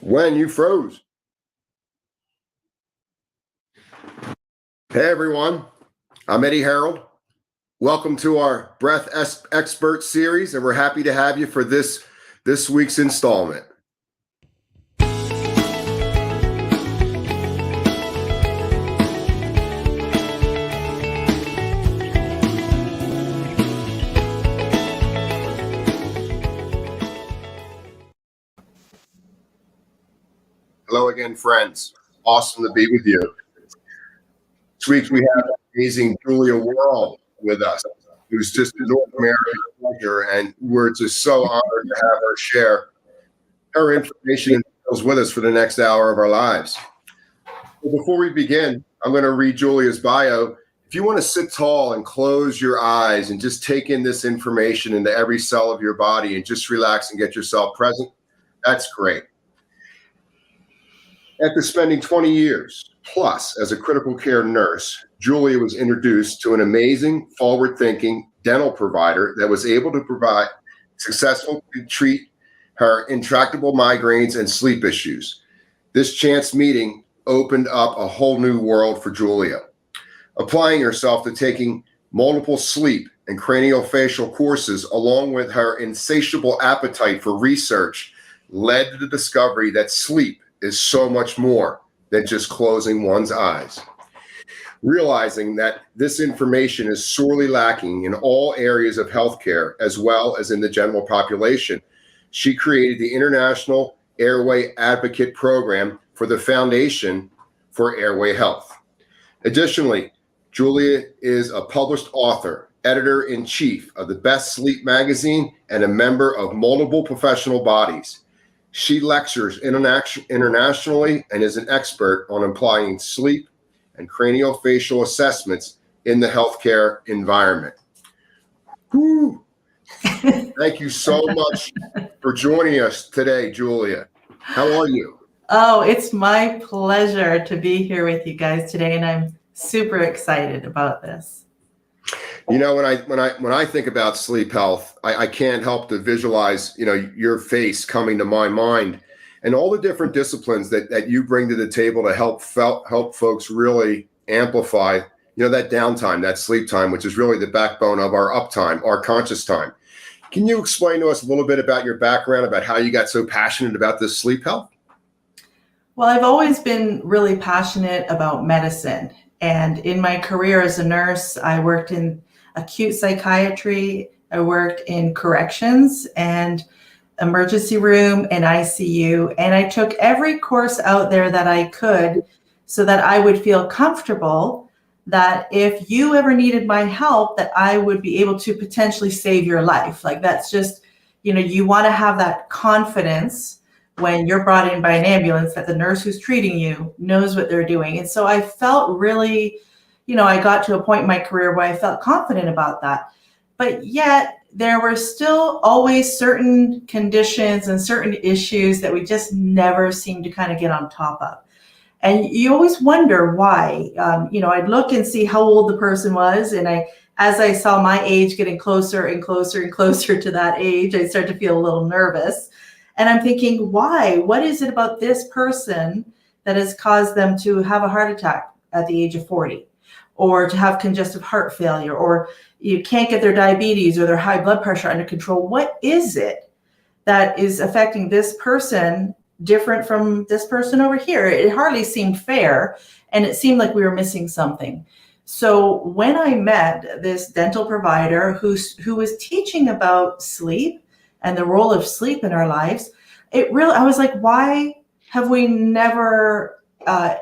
When you froze. Hey everyone, I'm Eddie Harrold. Welcome to our Breath Expert series, and we're happy to have you for this week's installment. Hello again, friends. Awesome to be with you. This week we have amazing Julia Worrall with us, who's just a North American pleasure, and we're just so honored to have her share her information and skills with us for the next hour of our lives. Well, before we begin, I'm going to read Julia's bio. If you want to sit tall and close your eyes and just take in this information into every cell of your body and just relax and get yourself present, that's great. After spending 20 years plus as a critical care nurse, Julia was introduced to an amazing, forward-thinking dental provider that was able to provide successfully treat her intractable migraines and sleep issues. This chance meeting opened up a whole new world for Julia. Applying herself to taking multiple sleep and craniofacial courses, along with her insatiable appetite for research, led to the discovery that sleep is so much more than just closing one's eyes. Realizing that this information is sorely lacking in all areas of healthcare as well as in the general population, she created the International Airway Advocate Program for the Foundation for Airway Health. Additionally, Julia is a published author, editor-in-chief of the Best Sleep magazine, and a member of multiple professional bodies. She lectures internationally and is an expert on applying sleep and craniofacial assessments in the healthcare environment. Woo. Thank you so much for joining us today, Julia. How are you? Oh, it's my pleasure to be here with you guys today, and I'm super excited about this. You know, when I think about sleep health, I can't help to visualize, your face coming to my mind, and all the different disciplines that you bring to the table to help folks really amplify, that downtime, that sleep time, which is really the backbone of our uptime, our conscious time. Can you explain to us a little bit about your background, about how you got so passionate about this sleep health? Well, I've always been really passionate about medicine. And in my career as a nurse, I worked in acute psychiatry, I worked in corrections and emergency room and ICU. And I took every course out there that I could so that I would feel comfortable that if you ever needed my help, that I would be able to potentially save your life. Like that's just, you want to have that confidence when you're brought in by an ambulance that the nurse who's treating you knows what they're doing. And so I felt really, I got to a point in my career where I felt confident about that. But yet there were still always certain conditions and certain issues that we just never seemed to kind of get on top of. And you always wonder why. I'd look and see how old the person was. And as I saw my age getting closer and closer and closer to that age, I started to feel a little nervous. And I'm thinking, why? What is it about this person that has caused them to have a heart attack at the age of 40, or to have congestive heart failure, or you can't get their diabetes or their high blood pressure under control? What is it that is affecting this person different from this person over here? It hardly seemed fair, and it seemed like we were missing something. So when I met this dental provider who was teaching about sleep and the role of sleep in our lives, I was like, why have we never,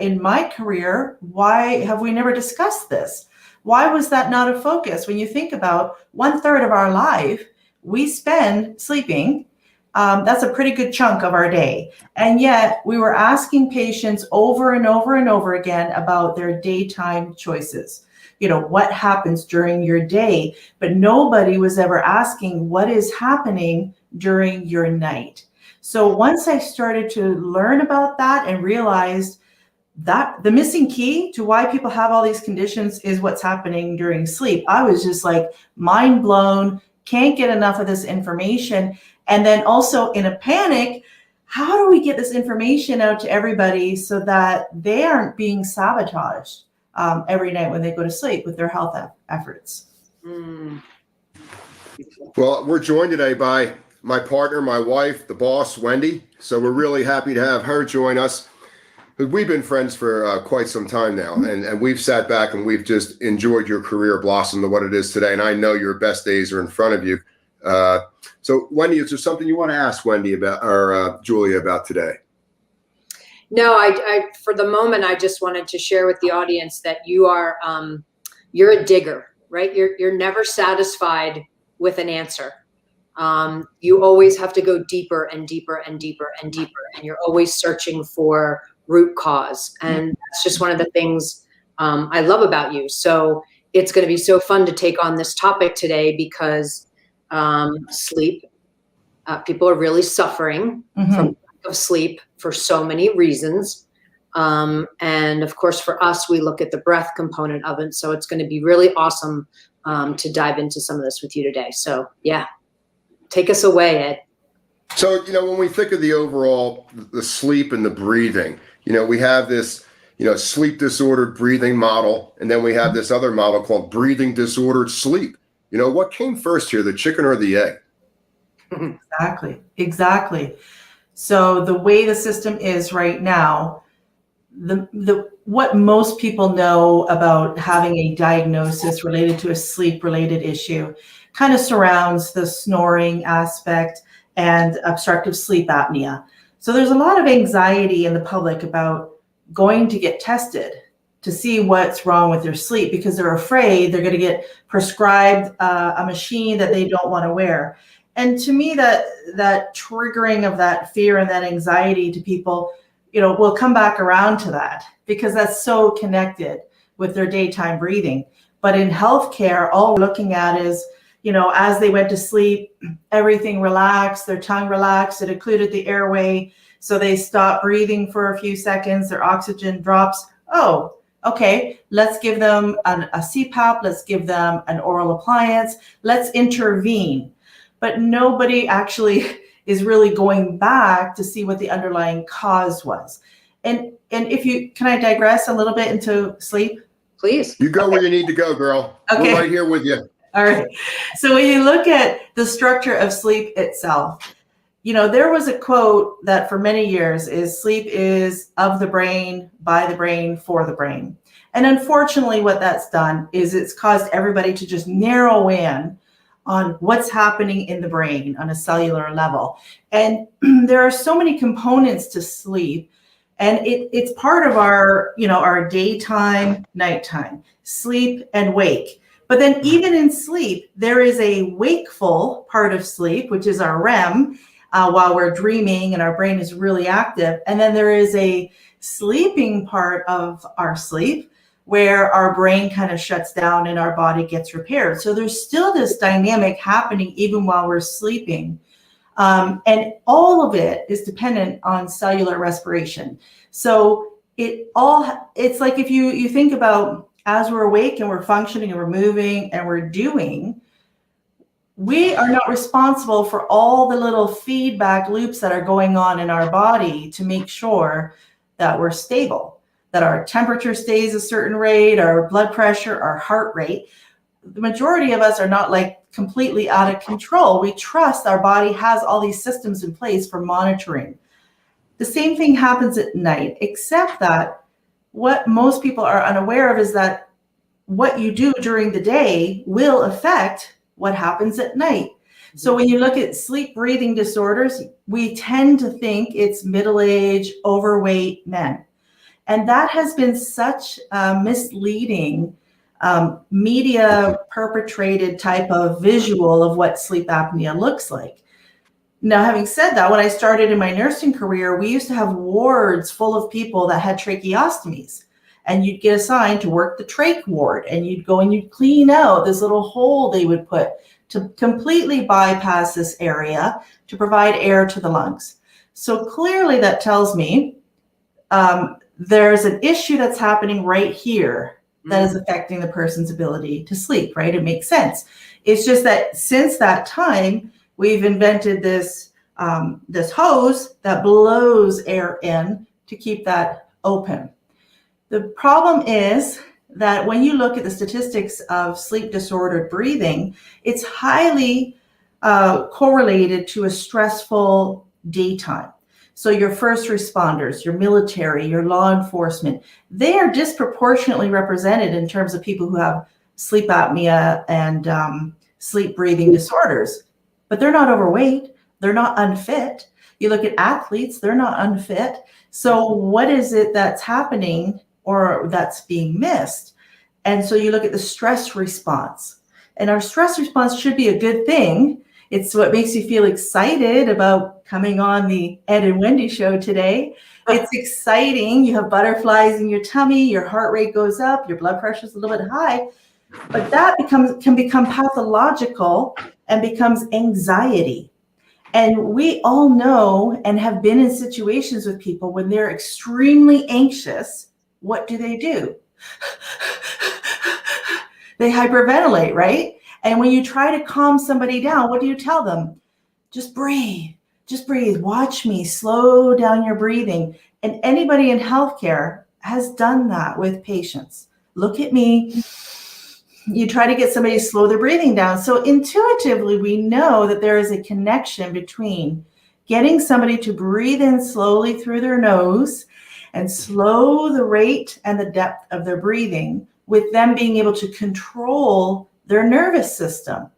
in my career, why have we never discussed this? Why was that not a focus? When you think about 1/3 of our life, we spend sleeping. That's a pretty good chunk of our day. And yet we were asking patients over and over and over again about their daytime choices. What happens during your day, but nobody was ever asking what is happening during your night. So once I started to learn about that and realized that the missing key to why people have all these conditions is what's happening during sleep, I was just like mind blown, can't get enough of this information. And then also in a panic, how do we get this information out to everybody so that they aren't being sabotaged every night when they go to sleep with their health efforts? Well, we're joined today by my partner, my wife, the boss, Wendy. So we're really happy to have her join us. We've been friends for quite some time now, and we've sat back and we've just enjoyed your career blossom to what it is today. And I know your best days are in front of you. So, Wendy, is there something you want to ask Wendy about, or Julia about today? No, I for the moment, I just wanted to share with the audience that you are, you're a digger, right? You're never satisfied with an answer. You always have to go deeper and deeper and deeper and deeper, and you're always searching for root cause. And that's just one of the things I love about you. So it's going to be so fun to take on this topic today because sleep, people are really suffering from lack of sleep for so many reasons. And of course, for us, we look at the breath component of it. So it's going to be really awesome to dive into some of this with you today. So yeah, take us away, Ed. So, when we think of the overall, the sleep and the breathing, we have this, sleep disordered breathing model. And then we have this other model called breathing disordered sleep. What came first here, the chicken or the egg? Exactly. So the way the system is right now, what most people know about having a diagnosis related to a sleep related issue kind of surrounds the snoring aspect and obstructive sleep apnea. So there's a lot of anxiety in the public about going to get tested to see what's wrong with their sleep because they're afraid they're going to get prescribed a machine that they don't want to wear. And to me, that triggering of that fear and that anxiety to people, we'll come back around to that because that's so connected with their daytime breathing. But in healthcare, all we're looking at is, as they went to sleep, everything relaxed, their tongue relaxed, it occluded the airway. So they stop breathing for a few seconds, their oxygen drops. Oh, okay, let's give them a CPAP, let's give them an oral appliance, let's intervene. But nobody actually is really going back to see what the underlying cause was. And can I digress a little bit into sleep? Please. You go where you need to go, girl. Okay. We're right here with you. All right. So when you look at the structure of sleep itself, there was a quote that for many years is sleep is of the brain, by the brain, for the brain. And unfortunately, what that's done is it's caused everybody to just narrow in on what's happening in the brain on a cellular level. And there are so many components to sleep. And it's part of our, our daytime, nighttime, sleep and wake. But then even in sleep, there is a wakeful part of sleep, which is our REM, while we're dreaming and our brain is really active. And then there is a sleeping part of our sleep where our brain kind of shuts down and our body gets repaired. So there's still this dynamic happening even while we're sleeping. And all of it is dependent on cellular respiration. So it's like if you think about as we're awake and we're functioning and we're moving and we're doing, we are not responsible for all the little feedback loops that are going on in our body to make sure that we're stable, that our temperature stays a certain rate, our blood pressure, our heart rate. The majority of us are not completely out of control. We trust our body has all these systems in place for monitoring. The same thing happens at night, except that what most people are unaware of is that what you do during the day will affect what happens at night. So when you look at sleep breathing disorders, we tend to think it's middle-aged, overweight men. And that has been such a misleading media perpetrated type of visual of what sleep apnea looks like. Now, having said that, when I started in my nursing career, we used to have wards full of people that had tracheostomies. And you'd get assigned to work the trach ward, and you'd go and you'd clean out this little hole they would put to completely bypass this area to provide air to the lungs. So clearly that tells me there's an issue that's happening right here that is affecting the person's ability to sleep, right? It makes sense. It's just that since that time, we've invented this this hose that blows air in to keep that open. The problem is that when you look at the statistics of sleep disordered breathing, it's highly correlated to a stressful daytime. So your first responders, your military, your law enforcement, they are disproportionately represented in terms of people who have sleep apnea and sleep breathing disorders. But they're not overweight. They're not unfit. You look at athletes, they're not unfit. So what is it that's happening or that's being missed? And so you look at the stress response. And our stress response should be a good thing. It's what makes you feel excited about coming on the Ed and Wendy show today. It's exciting. You have butterflies in your tummy, your heart rate goes up, your blood pressure is a little bit high. But that can become pathological and becomes anxiety. And we all know and have been in situations with people when they're extremely anxious. What do? They hyperventilate, right? And when you try to calm somebody down, what do you tell them? Just breathe, watch me, slow down your breathing. And anybody in healthcare has done that with patients. Look at me. You try to get somebody to slow their breathing down. So intuitively, we know that there is a connection between getting somebody to breathe in slowly through their nose and slow the rate and the depth of their breathing with them being able to control their nervous system.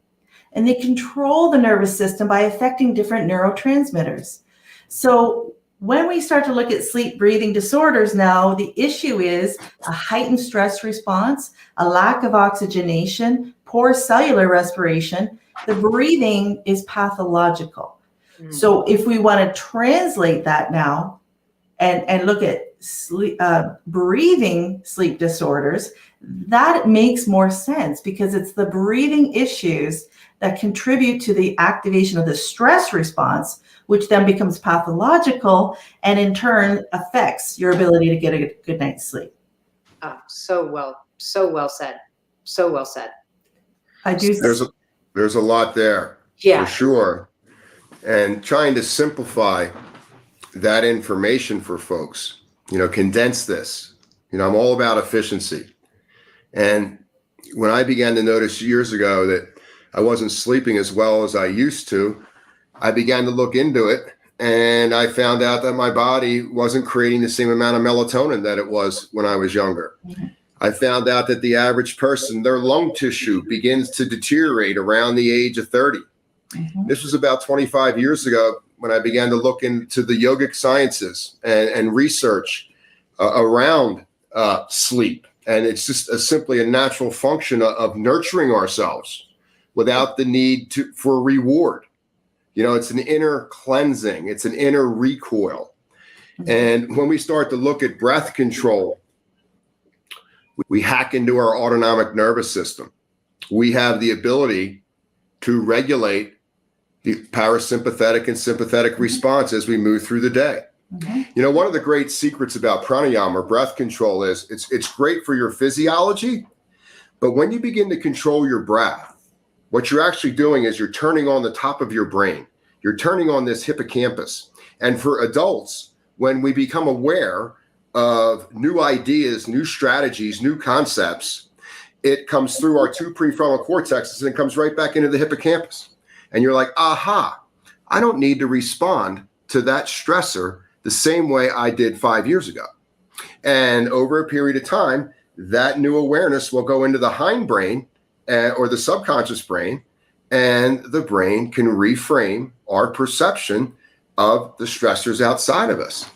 And they control the nervous system by affecting different neurotransmitters. So when we start to look at sleep breathing disorders now, the issue is a heightened stress response, a lack of oxygenation, poor cellular respiration. The breathing is pathological. So if we want to translate that now and look at breathing sleep disorders, that makes more sense because it's the breathing issues that contribute to the activation of the stress response, which then becomes pathological and in turn affects your ability to get a good night's sleep. Oh, so well said. So well said. I do. There's a lot there, yeah, for sure. And trying to simplify that information for folks, condense this. I'm all about efficiency. And when I began to notice years ago that I wasn't sleeping as well as I used to, I began to look into it, and I found out that my body wasn't creating the same amount of melatonin that it was when I was younger. I found out that the average person, their lung tissue begins to deteriorate around the age of 30. This was about 25 years ago when I began to look into the yogic sciences and research around sleep. And it's just simply a natural function of nurturing ourselves without the need for reward. It's an inner cleansing. It's an inner recoil. And when we start to look at breath control, we hack into our autonomic nervous system. We have the ability to regulate the parasympathetic and sympathetic response as we move through the day. One of the great secrets about pranayama or breath control is it's great for your physiology, but when you begin to control your breath, what you're actually doing is you're turning on the top of your brain. You're turning on this hippocampus. And for adults, when we become aware of new ideas, new strategies, new concepts, it comes through our two prefrontal cortexes and it comes right back into the hippocampus. And you're like, aha, I don't need to respond to that stressor the same way I did 5 years ago. And over a period of time, that new awareness will go into the hindbrain or the subconscious brain, and the brain can reframe our perception of the stressors outside of us.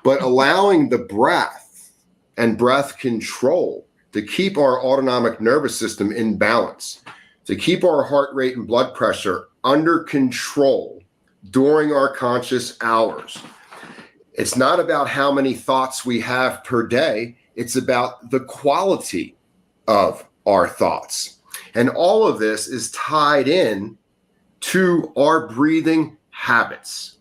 But allowing the breath and breath control to keep our autonomic nervous system in balance, to keep our heart rate and blood pressure under control during our conscious hours. It's not about how many thoughts we have per day. It's about the quality of our thoughts. And all of this is tied in to our breathing habits.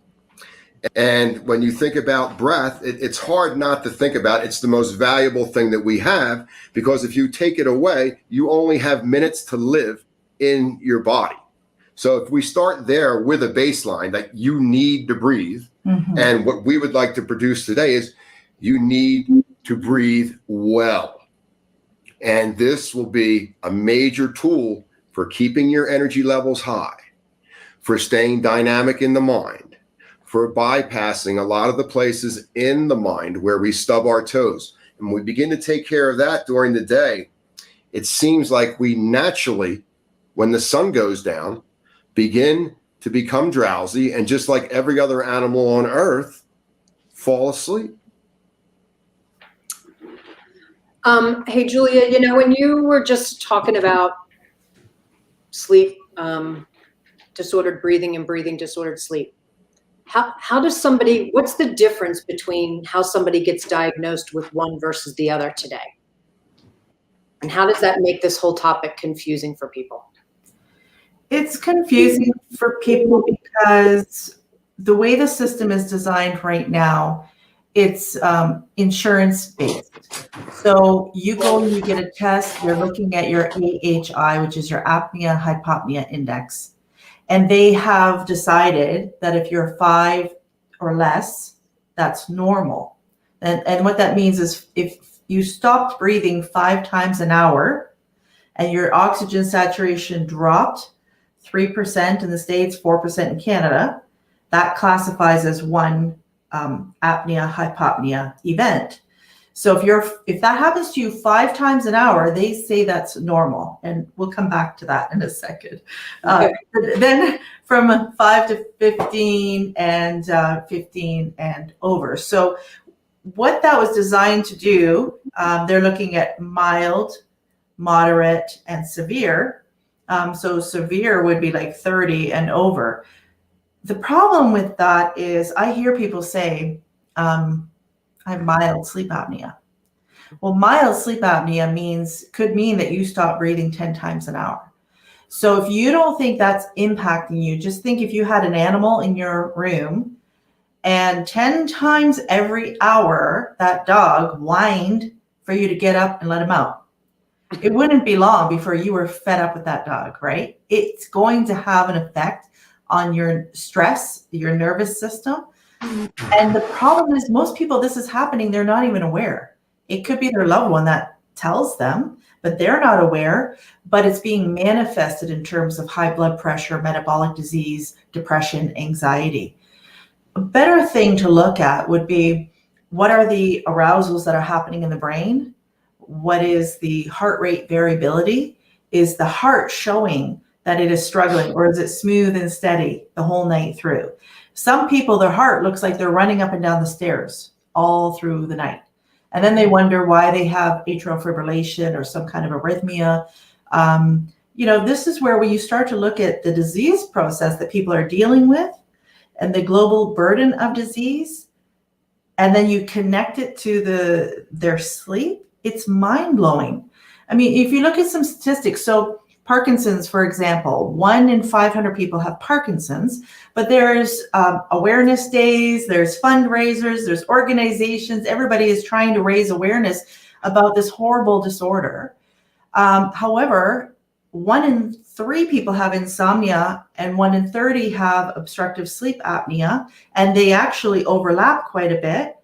And when you think about breath, it's hard not to think about it. It's the most valuable thing that we have, because if you take it away, you only have minutes to live in your body. So if we start there with a baseline that you need to breathe, and what we would like to produce today is you need to breathe well. And this will be a major tool for keeping your energy levels high, for staying dynamic in the mind, for bypassing a lot of the places in the mind where we stub our toes. And when we begin to take care of that during the day, it seems like we naturally, when the sun goes down, begin to become drowsy, and just like every other animal on earth, fall asleep. Hey, Julia, you know, when you were just talking about sleep, disordered breathing and breathing disordered sleep, how does somebody, what's the difference between how somebody gets diagnosed with one versus the other today? And how does that make this whole topic confusing for people? It's confusing for people because the way the system is designed right now, it's insurance based. So you go and you get a test, you're looking at your AHI, which is your apnea hypopnea index. And they have decided that if you're 5 or less, that's normal. And what that means is if you stopped breathing 5 times an hour and your oxygen saturation dropped 3% in the States, 4% in Canada, that classifies as one apnea hypopnea event. So if that happens to you 5 times an hour, they say that's normal, and we'll come back to that in a second. Okay. Then from 5 to 15 and 15 and over. So what that was designed to do, they're looking at mild, moderate, and severe. So severe would be like 30 and over. The problem with that is I hear people say, I have mild sleep apnea. Well, mild sleep apnea could mean that you stop breathing 10 times an hour. So if you don't think that's impacting you, just think if you had an animal in your room and 10 times every hour that dog whined for you to get up and let him out. It wouldn't be long before you were fed up with that dog, right? It's going to have an effect on your stress, your nervous system. And the problem is most people, this is happening, they're not even aware. It could be their loved one that tells them, but they're not aware, but it's being manifested in terms of high blood pressure, metabolic disease, depression, anxiety. A better thing to look at would be, what are the arousals that are happening in the brain? What is the heart rate variability? Is the heart showing that it is struggling, or is it smooth and steady the whole night through? Some people, their heart looks like they're running up and down the stairs all through the night. And then they wonder why they have atrial fibrillation or some kind of arrhythmia. This is where you start to look at the disease process that people are dealing with and the global burden of disease. And then you connect it to their sleep. It's mind-blowing. I mean, if you look at some statistics, so Parkinson's, for example, 1 in 500 people have Parkinson's, but there's awareness days, there's fundraisers, there's organizations, everybody is trying to raise awareness about this horrible disorder. However, 1 in 3 people have insomnia and 1 in 30 have obstructive sleep apnea, and they actually overlap quite a bit.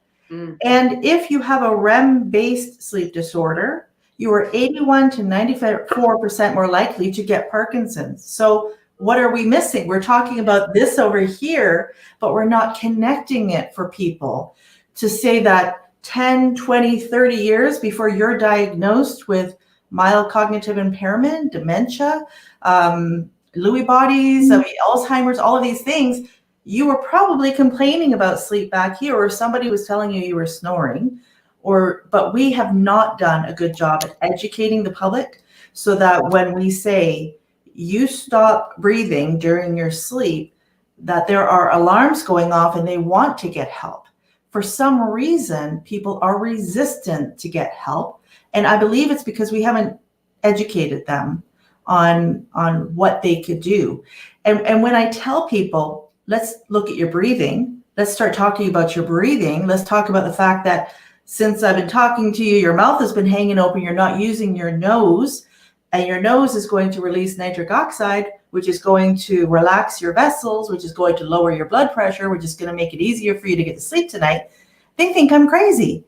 And if you have a REM-based sleep disorder, you are 81 to 94% more likely to get Parkinson's. So what are we missing? We're talking about this over here, but we're not connecting it for people to say that 10, 20, 30 years before you're diagnosed with mild cognitive impairment, dementia, Lewy bodies, Alzheimer's, all of these things, you were probably complaining about sleep back here, or somebody was telling you were snoring, but we have not done a good job at educating the public so that when we say you stop breathing during your sleep, that there are alarms going off and they want to get help. For some reason, people are resistant to get help. And I believe it's because we haven't educated them on what they could do. And when I tell people, let's look at your breathing, let's start talking about your breathing, let's talk about the fact that since I've been talking to you, your mouth has been hanging open, you're not using your nose, and your nose is going to release nitric oxide. which is going to relax your vessels, which is going to lower your blood pressure, which is going to make it easier for you to get to sleep tonight, they think I'm crazy.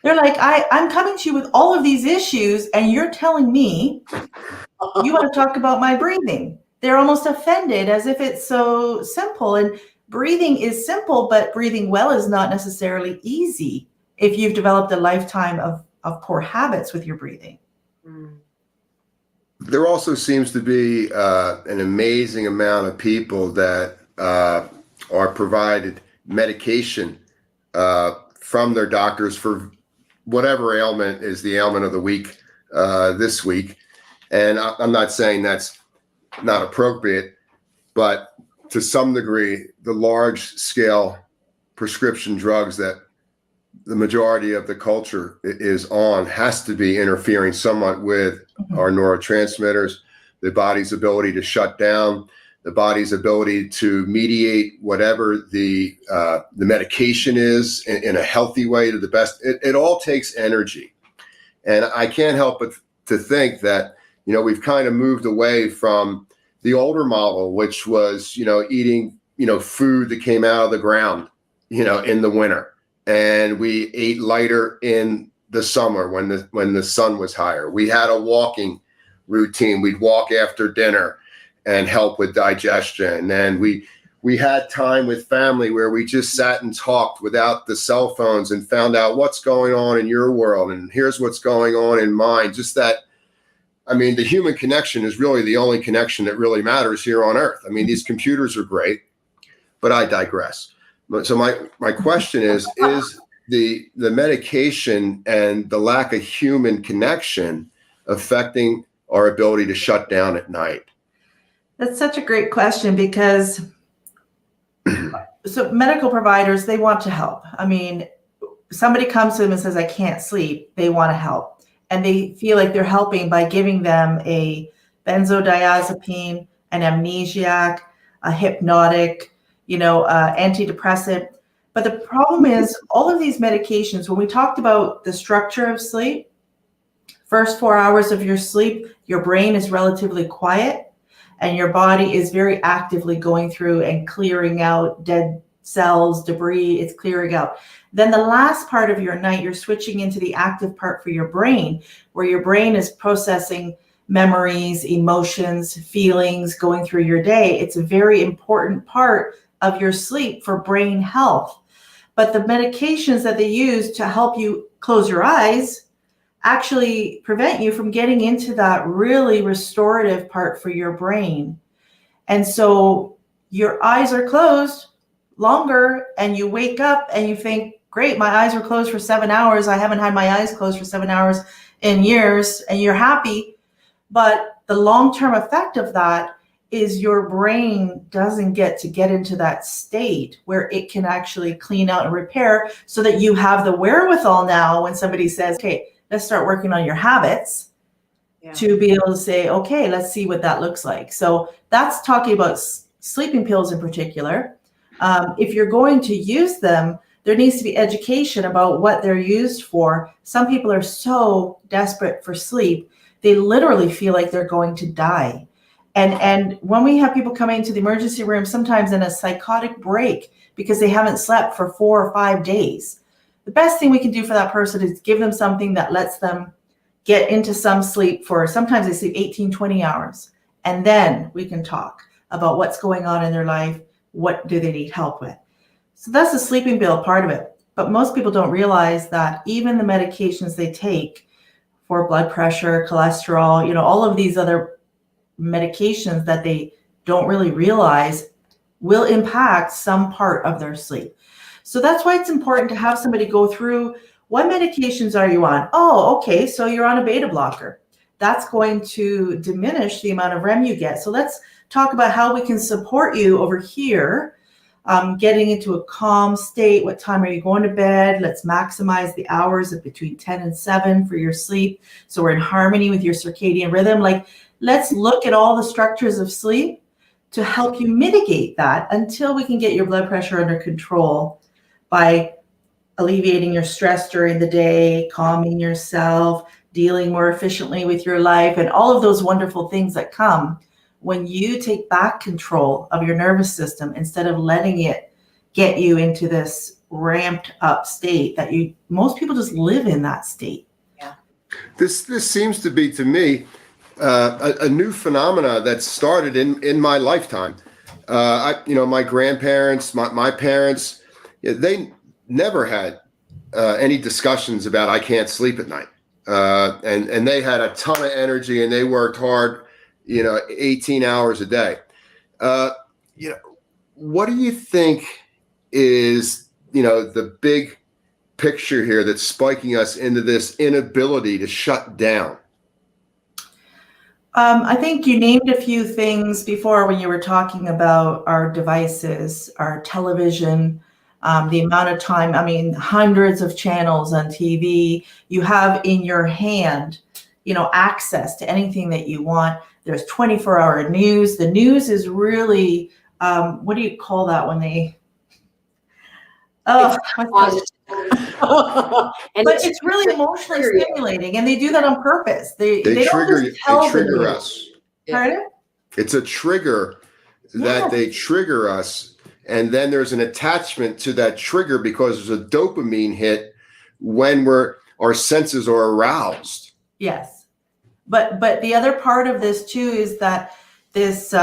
They're like, I'm coming to you with all of these issues, and you're telling me you want to talk about my breathing. They're almost offended, as if it's so simple. And breathing is simple, but breathing well is not necessarily easy if you've developed a lifetime of poor habits with your breathing. There also seems to be an amazing amount of people that are provided medication from their doctors for whatever ailment is the ailment of the week this week. And I'm not saying that's not appropriate, but to some degree, the large scale prescription drugs that the majority of the culture is on has to be interfering somewhat with our neurotransmitters, the body's ability to shut down, the body's ability to mediate whatever the medication is in a healthy way to the best. It all takes energy. And I can't help but to think that, we've kind of moved away from the older model, which was, eating, food that came out of the ground, in the winter. And we ate lighter in the summer when the sun was higher. We had a walking routine. We'd walk after dinner and help with digestion. And we had time with family where we just sat and talked without the cell phones and found out what's going on in your world. And here's what's going on in mine. Just that, the human connection is really the only connection that really matters here on Earth. These computers are great, but I digress. So my question is the medication and the lack of human connection affecting our ability to shut down at night? That's such a great question, because so medical providers, they want to help. Somebody comes to them and says, I can't sleep. They want to help. And they feel like they're helping by giving them a benzodiazepine, an amnesiac, a hypnotic, antidepressant. But the problem is all of these medications, when we talked about the structure of sleep, first 4 hours of your sleep, your brain is relatively quiet and your body is very actively going through and clearing out dead cells, debris, it's clearing out. Then the last part of your night, you're switching into the active part for your brain, where your brain is processing memories, emotions, feelings, going through your day. It's a very important part of your sleep for brain health. But the medications that they use to help you close your eyes actually prevent you from getting into that really restorative part for your brain. And so your eyes are closed longer and you wake up and you think, great, my eyes were closed for 7 hours. I haven't had my eyes closed for 7 hours in years, and you're happy. But the long-term effect of that is your brain doesn't get into that state where it can actually clean out and repair, so that you have the wherewithal now when somebody says, okay, let's start working on your habits, to be able to say, okay, let's see what that looks like. So that's talking about sleeping pills in particular. If you're going to use them, there needs to be education about what they're used for. Some people are so desperate for sleep, they literally feel like they're going to die. And when we have people coming into the emergency room, sometimes in a psychotic break because they haven't slept for 4 or 5 days, the best thing we can do for that person is give them something that lets them get into some sleep for, sometimes they sleep 18, 20 hours. And then we can talk about what's going on in their life. What do they need help with? So that's the sleeping pill part of it. But most people don't realize that even the medications they take for blood pressure, cholesterol, all of these other medications that they don't really realize will impact some part of their sleep. So that's why it's important to have somebody go through, what medications are you on? Oh, okay, so you're on a beta blocker. That's going to diminish the amount of REM you get. So let's talk about how we can support you over here, getting into a calm state. What time are you going to bed? Let's maximize the hours of between 10 and 7 for your sleep, so we're in harmony with your circadian rhythm. Let's look at all the structures of sleep to help you mitigate that until we can get your blood pressure under control by alleviating your stress during the day, calming yourself, dealing more efficiently with your life, and all of those wonderful things that come when you take back control of your nervous system instead of letting it get you into this ramped up state that most people just live in that state. Yeah. This seems to be, to me, a new phenomena that started in my lifetime. My grandparents, my parents, they never had any discussions about I can't sleep at night. And they had a ton of energy and they worked hard, 18 hours a day. What do you think is, the big picture here that's spiking us into this inability to shut down? I think you named a few things before when you were talking about our devices, our television, the amount of time, hundreds of channels on TV. You have in your hand, access to anything that you want. There's 24-hour news. The news is really, what do you call that when they... But it's really emotionally stimulating, and they do that on purpose. They trigger us. Pardon? It's a trigger that they trigger us, and then there's an attachment to that trigger because there's a dopamine hit when our senses are aroused. Yes, but the other part of this too is that this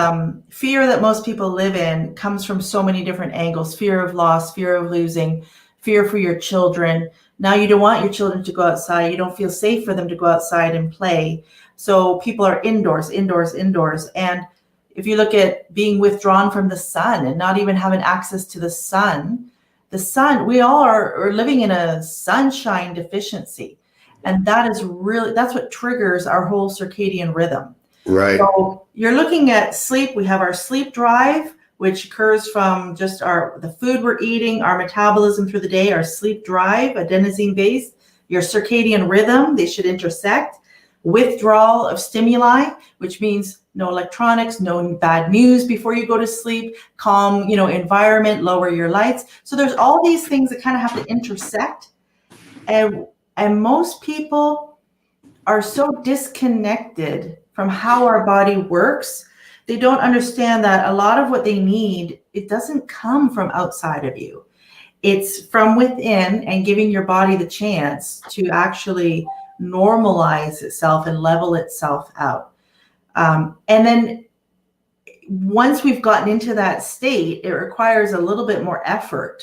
fear that most people live in comes from so many different angles: fear of loss, fear of losing, fear for your children. Now you don't want your children to go outside. You don't feel safe for them to go outside and play. So people are indoors. And if you look at being withdrawn from the sun and not even having access to the sun, we all are living in a sunshine deficiency. And that's what triggers our whole circadian rhythm. Right. So you're looking at sleep. We have our sleep drive, which occurs from just the food we're eating, our metabolism through the day, our sleep drive, adenosine based, your circadian rhythm, they should intersect. Withdrawal of stimuli, which means no electronics, no bad news before you go to sleep, calm, environment, lower your lights. So there's all these things that kind of have to intersect. And most people are so disconnected from how our body works. They don't understand that a lot of what they need, it doesn't come from outside of you. It's from within, and giving your body the chance to actually normalize itself and level itself out. And then once we've gotten into that state, it requires a little bit more effort.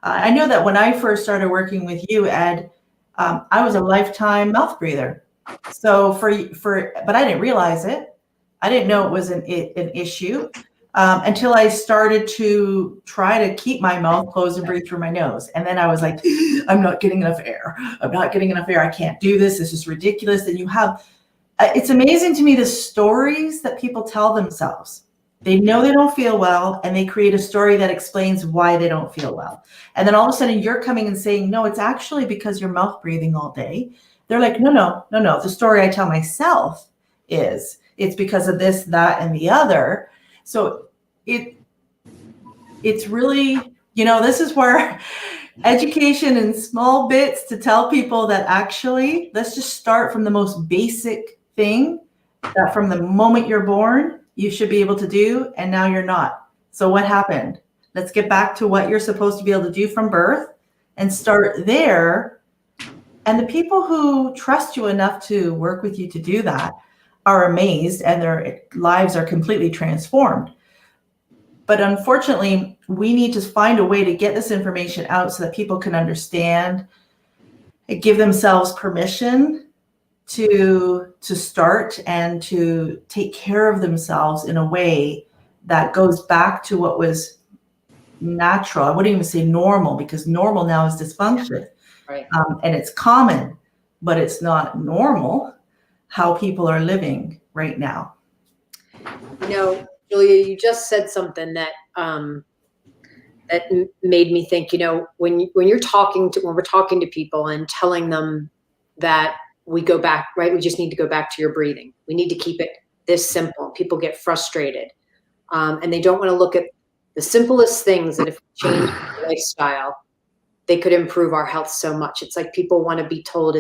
I know that when I first started working with you, Ed, I was a lifetime mouth breather. So but I didn't realize it. I didn't know it was an issue until I started to try to keep my mouth closed and breathe through my nose. And then I was like, I'm not getting enough air. I can't do this. This is ridiculous. And it's amazing to me the stories that people tell themselves. They know they don't feel well, and they create a story that explains why they don't feel well. And then all of a sudden you're coming and saying, no, it's actually because you're mouth breathing all day. They're like, no. The story I tell myself is it's because of this, that, and the other. So it's really, this is where education in small bits to tell people that actually, let's just start from the most basic thing that from the moment you're born, you should be able to do, and now you're not. So what happened? Let's get back to what you're supposed to be able to do from birth and start there. And the people who trust you enough to work with you to do that are amazed, and their lives are completely transformed. But unfortunately, we need to find a way to get this information out so that people can understand and give themselves permission to start and to take care of themselves in a way that goes back to what was natural. I wouldn't even say normal, because normal now is dysfunction. Right. And it's common, but it's not normal how people are living right now. Julia, you just said something that that made me think. When we're talking to people and telling them that we go back, right? We just need to go back to your breathing. We need to keep it this simple. People get frustrated, and they don't want to look at the simplest things that if we change our lifestyle, they could improve our health so much. It's like people want to be told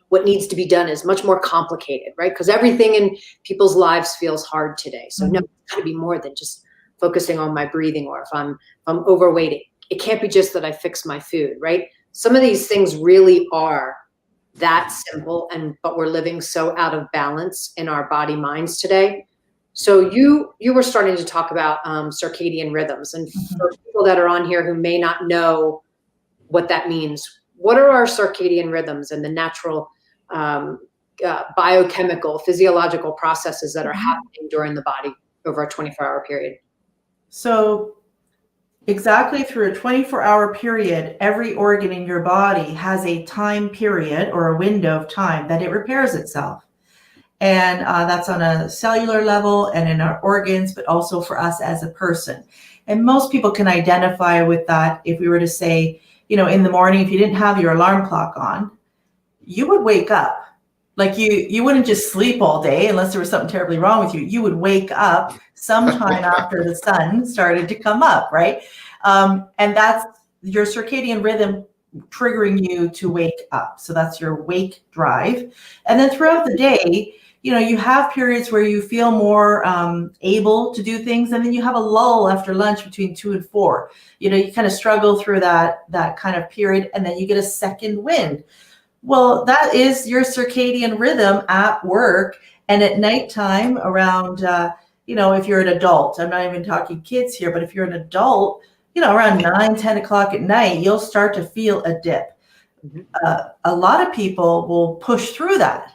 what needs to be done is much more complicated, right? Because everything in people's lives feels hard today. So no, it's got to be more than just focusing on my breathing, or if I'm overweight, it can't be just that I fix my food, right? Some of these things really are that simple, but we're living so out of balance in our body minds today. So you were starting to talk about circadian rhythms, and for people that are on here who may not know what that means, what are our circadian rhythms and the natural biochemical, physiological processes that are happening during the body over a 24-hour period? So exactly through a 24-hour period, every organ in your body has a time period or a window of time that it repairs itself. And that's on a cellular level and in our organs, but also for us as a person. And most people can identify with that. If we were to say, in the morning, if you didn't have your alarm clock on, you would wake up. Like you wouldn't just sleep all day unless there was something terribly wrong with you. You would wake up sometime after the sun started to come up, right? And that's your circadian rhythm triggering you to wake up. So that's your wake drive. And then throughout the day, you have periods where you feel more able to do things, and then you have a lull after lunch between 2 and 4. You kind of struggle through that kind of period, and then you get a second wind. Well, that is your circadian rhythm at work. And at nighttime around, if you're an adult, I'm not even talking kids here, but if you're an adult, around 9, 10 o'clock at night, you'll start to feel a dip. A lot of people will push through that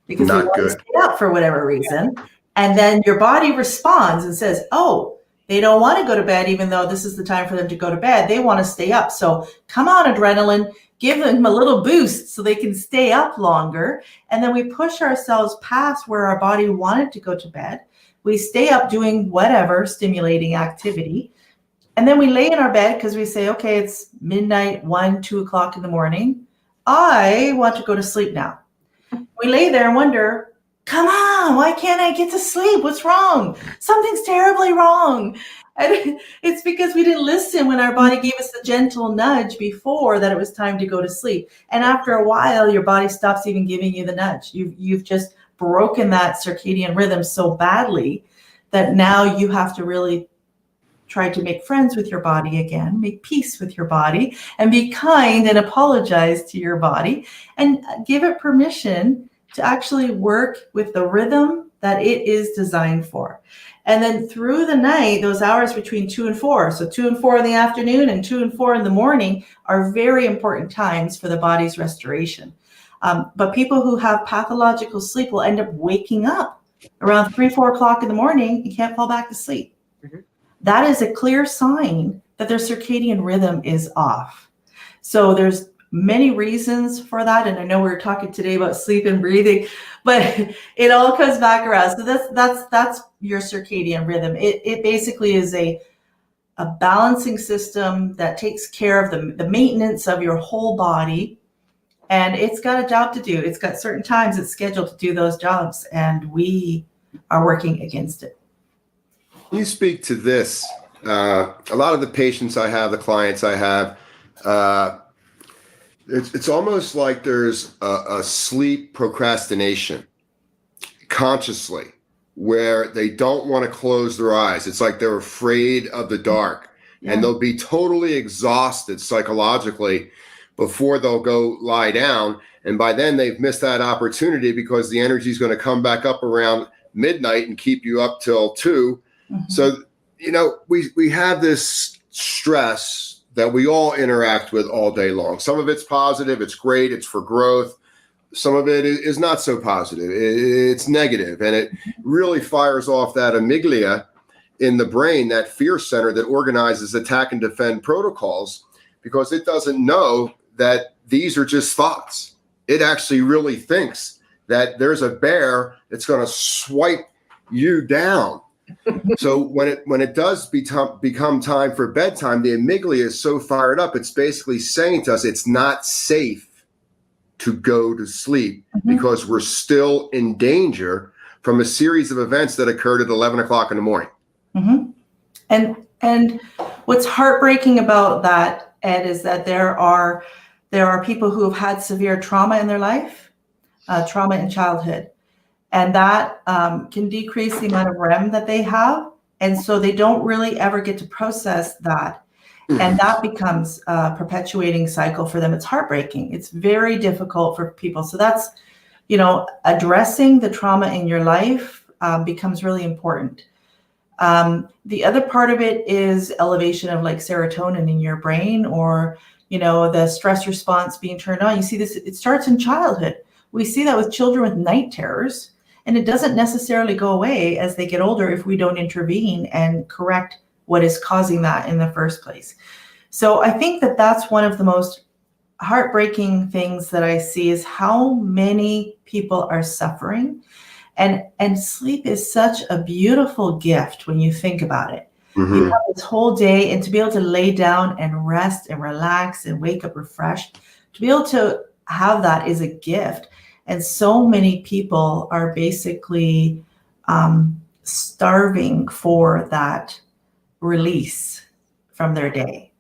because they want to stay up for whatever reason. And then your body responds and says, oh, they don't want to go to bed, even though this is the time for them to go to bed. They want to stay up. So come on, adrenaline, give them a little boost so they can stay up longer. And then we push ourselves past where our body wanted to go to bed. We stay up doing whatever stimulating activity. And then we lay in our bed because we say, okay, it's midnight, 1, 2 o'clock in the morning. I want to go to sleep now. We lay there and wonder, come on, why can't I get to sleep? What's wrong? Something's terribly wrong. And it's because we didn't listen when our body gave us the gentle nudge before that it was time to go to sleep. And after a while, your body stops even giving you the nudge. You've just broken that circadian rhythm so badly that now you have to really try to make friends with your body again, make peace with your body, and be kind and apologize to your body and give it permission to actually work with the rhythm that it is designed for. And then through the night, those hours between 2 and 4, so 2 and 4 in the afternoon and 2 and 4 in the morning are very important times for the body's restoration. But people who have pathological sleep will end up waking up around 3, 4 o'clock in the morning and can't fall back to sleep. That is a clear sign that their circadian rhythm is off. So there's many reasons for that. And I know we're talking today about sleep and breathing, but it all comes back around. So that's your circadian rhythm. It basically is a balancing system that takes care of the maintenance of your whole body. And it's got a job to do. It's got certain times it's scheduled to do those jobs, and we are working against it. You speak to this. A lot of the patients I have, the clients I have, it's almost like there's a sleep procrastination consciously, where they don't want to close their eyes. It's like they're afraid of the dark, and they'll be totally exhausted psychologically before they'll go lie down. And by then they've missed that opportunity because the energy is going to come back up around midnight and keep you up till 2. So, we have this stress that we all interact with all day long. Some of it's positive, it's great, it's for growth. Some of it is not so positive, it's negative, and it really fires off that amygdala in the brain, that fear center that organizes attack and defend protocols, because it doesn't know that these are just thoughts. It actually really thinks that there's a bear that's going to swipe you down. So when it does become time for bedtime, the amygdala is so fired up, it's basically saying to us, it's not safe to go to sleep because we're still in danger from a series of events that occurred at 11 o'clock in the morning. And what's heartbreaking about that Ed, is that there are people who have had severe trauma in their life, trauma in childhood, and that can decrease the amount of REM that they have. And so they don't really ever get to process that. And that becomes a perpetuating cycle for them. It's heartbreaking. It's very difficult for people. So that's, addressing the trauma in your life becomes really important. The other part of it is elevation of like serotonin in your brain, or, the stress response being turned on. You see this, it starts in childhood. We see that with children with night terrors, and it doesn't necessarily go away as they get older if we don't intervene and correct what is causing that in the first place. So I think that that's one of the most heartbreaking things that I see, is how many people are suffering. And sleep is such a beautiful gift when you think about it. Mm-hmm. You have this whole day, and to be able to lay down and rest and relax and wake up refreshed, to be able to have that is a gift. And so many people are basically starving for that release from their day.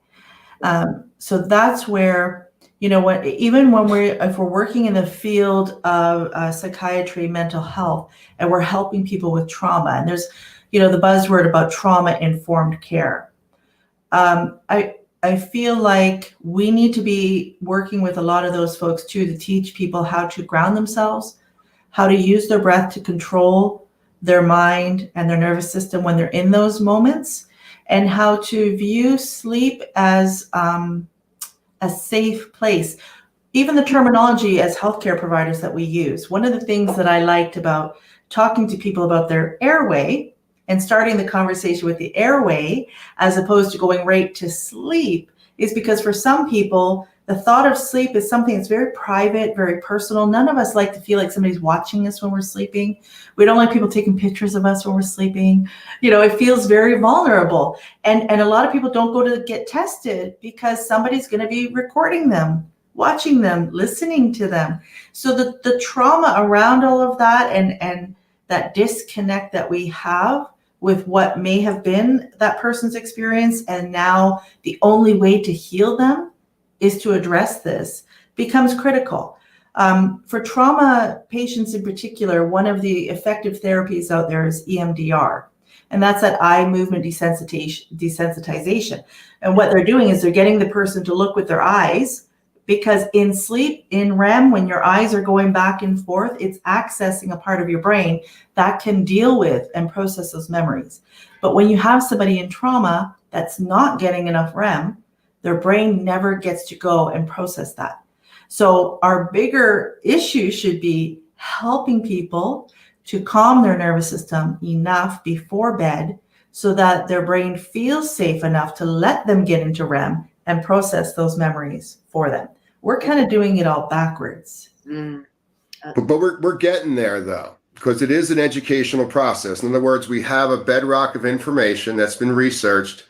So that's where, even if we're working in the field of psychiatry, mental health, and we're helping people with trauma, and there's, the buzzword about trauma-informed care. I feel like we need to be working with a lot of those folks too, to teach people how to ground themselves, how to use their breath to control their mind and their nervous system when they're in those moments, and how to view sleep as a safe place. Even the terminology as healthcare providers that we use. One of the things that I liked about talking to people about their airway and starting the conversation with the airway, as opposed to going right to sleep, is because for some people, the thought of sleep is something that's very private, very personal. None of us like to feel like somebody's watching us when we're sleeping. We don't like people taking pictures of us when we're sleeping. It feels very vulnerable. And a lot of people don't go to get tested because somebody's going to be recording them, watching them, listening to them. So the trauma around all of that, and that disconnect that we have with what may have been that person's experience, and now the only way to heal them is to address this, becomes critical. For trauma patients in particular, one of the effective therapies out there is EMDR, and that's that eye movement desensitization. And what they're doing is they're getting the person to look with their eyes, because in sleep, in REM, when your eyes are going back and forth, it's accessing a part of your brain that can deal with and process those memories. But when you have somebody in trauma that's not getting enough REM, their brain never gets to go and process that. So our bigger issue should be helping people to calm their nervous system enough before bed so that their brain feels safe enough to let them get into REM and process those memories for them. We're kind of doing it all backwards. But we're getting there, though, because it is an educational process. In other words, we have a bedrock of information that's been researched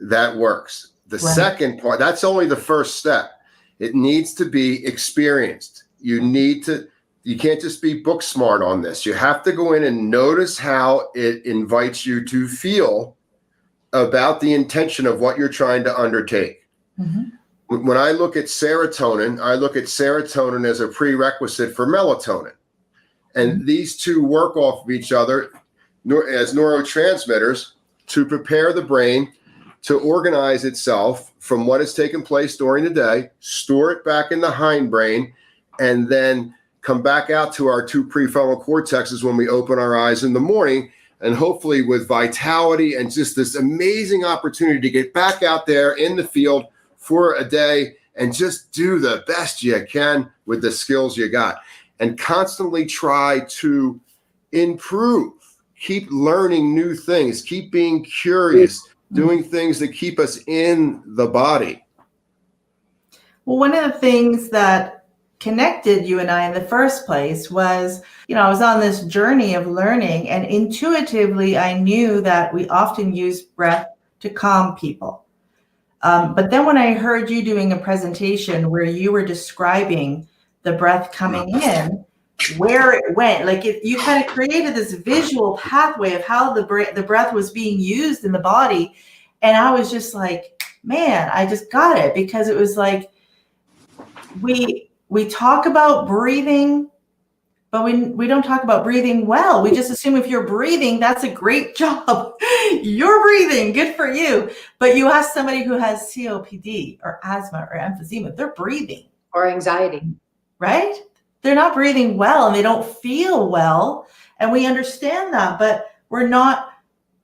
that works. The second part, that's only the first step. It needs to be experienced. You can't just be book smart on this. You have to go in and notice how it invites you to feel about the intention of what you're trying to undertake. Mm-hmm. When I look at serotonin, as a prerequisite for melatonin. And these two work off of each other as neurotransmitters to prepare the brain to organize itself from what has taken place during the day, store it back in the hindbrain, and then come back out to our two prefrontal cortexes when we open our eyes in the morning, and hopefully with vitality and just this amazing opportunity to get back out there in the field for a day and just do the best you can with the skills you got, and constantly try to improve, keep learning new things, keep being curious, doing things that keep us in the body. Well, one of the things that connected you and I in the first place was, I was on this journey of learning, and intuitively I knew that we often use breath to calm people. But then when I heard you doing a presentation where you were describing the breath coming in, where it went, you kind of created this visual pathway of how the breath was being used in the body. And I was just like, man, I just got it, because it was like, we talk about breathing, but we don't talk about breathing well. We just assume if you're breathing, that's a great job. You're breathing, good for you. But you ask somebody who has COPD or asthma or emphysema, they're breathing. Or anxiety. Right? They're not breathing well and they don't feel well. And we understand that, but we're not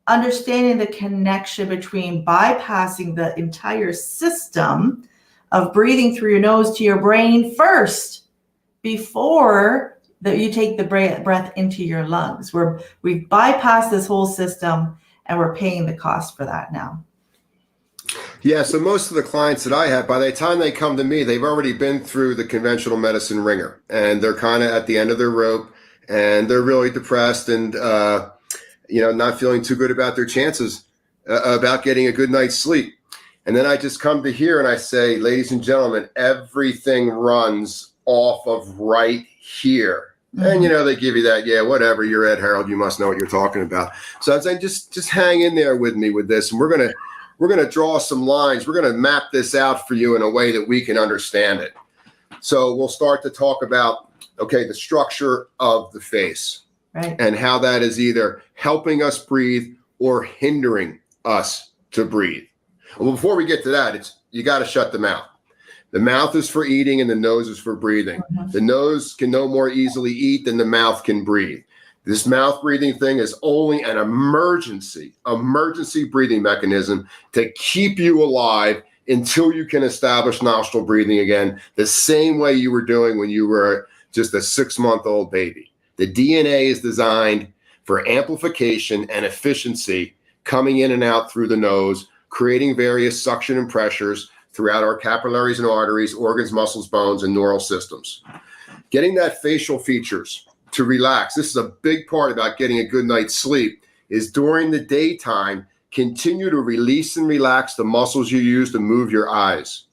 understanding the connection between bypassing the entire system of breathing through your nose to your brain first before that you take the breath into your lungs. We've bypassed this whole system and we're paying the cost for that now. Yeah, so most of the clients that I have, by the time they come to me, they've already been through the conventional medicine ringer, and they're kind of at the end of their rope, and they're really depressed and not feeling too good about their chances about getting a good night's sleep. And then I just come to here and I say, ladies and gentlemen, everything runs off of right here. Mm-hmm. And they give you that, yeah, whatever, you're Ed Harrold, you must know what you're talking about. So I'm saying, just hang in there with me with this, and we're gonna draw some lines. We're gonna map this out for you in a way that we can understand it. So we'll start to talk about, the structure of the face, right, and how that is either helping us breathe or hindering us to breathe. Well, before we get to that, you got to shut the mouth. The mouth is for eating and the nose is for breathing. Mm-hmm. The nose can no more easily eat than the mouth can breathe. This mouth breathing thing is only an emergency breathing mechanism to keep you alive until you can establish nostril breathing again, the same way you were doing when you were just a 6-month-old baby. The DNA is designed for amplification and efficiency coming in and out through the nose, creating various suction and pressures throughout our capillaries and arteries, organs, muscles, bones, and neural systems. Getting that facial features to relax. This is a big part about getting a good night's sleep, is during the daytime, continue to release and relax the muscles you use to move your eyes.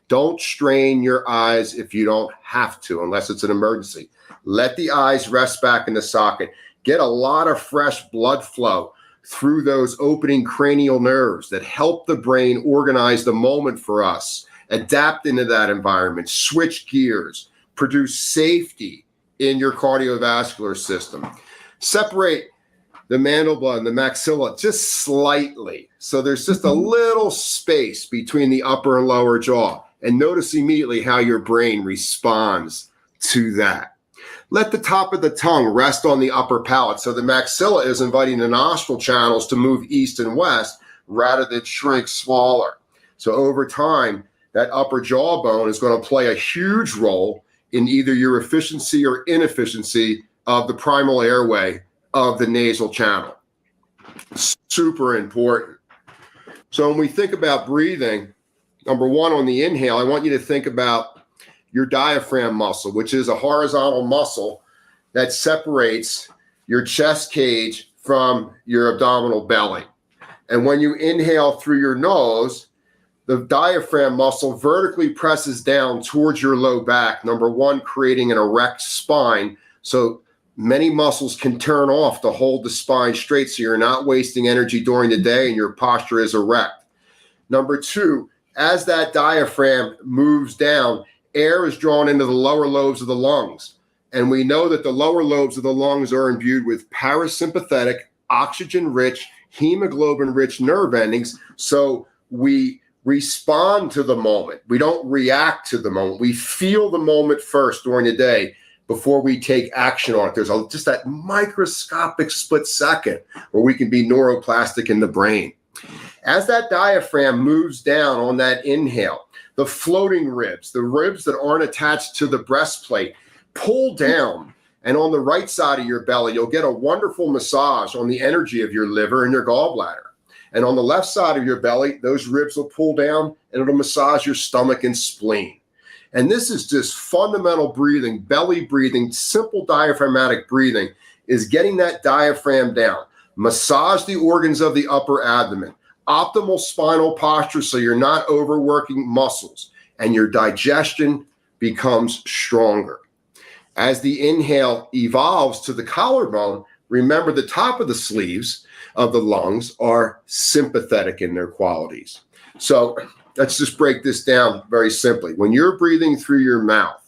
Don't strain your eyes if you don't have to, unless it's an emergency. Let the eyes rest back in the socket. Get a lot of fresh blood flow through those opening cranial nerves that help the brain organize the moment for us, adapt into that environment, switch gears, produce safety in your cardiovascular system. Separate the mandible and the maxilla just slightly. So there's just a little space between the upper and lower jaw. And notice immediately how your brain responds to that. Let the top of the tongue rest on the upper palate. So the maxilla is inviting the nostril channels to move east and west rather than shrink smaller. So over time, that upper jawbone is going to play a huge role in either your efficiency or inefficiency of the primal airway of the nasal channel. Super important. So when we think about breathing, number one, on the inhale, I want you to think about your diaphragm muscle, which is a horizontal muscle that separates your chest cage from your abdominal belly. And when you inhale through your nose, the diaphragm muscle vertically presses down towards your low back, number one, creating an erect spine. So many muscles can turn off to hold the spine straight so you're not wasting energy during the day and your posture is erect. Number two, as that diaphragm moves down, air is drawn into the lower lobes of the lungs. And we know that the lower lobes of the lungs are imbued with parasympathetic, oxygen-rich, hemoglobin-rich nerve endings. So we respond to the moment. We don't react to the moment. We feel the moment first during the day before we take action on it. There's just that microscopic split second where we can be neuroplastic in the brain. As that diaphragm moves down on that inhale, the floating ribs, the ribs that aren't attached to the breastplate, pull down. And on the right side of your belly, you'll get a wonderful massage on the energy of your liver and your gallbladder. And on the left side of your belly, those ribs will pull down and it'll massage your stomach and spleen. And this is just fundamental breathing, belly breathing, simple diaphragmatic breathing is getting that diaphragm down. Massage the organs of the upper abdomen. Optimal spinal posture so you're not overworking muscles and your digestion becomes stronger. As the inhale evolves to the collarbone, remember the top of the sleeves of the lungs are sympathetic in their qualities. So let's just break this down very simply. When you're breathing through your mouth,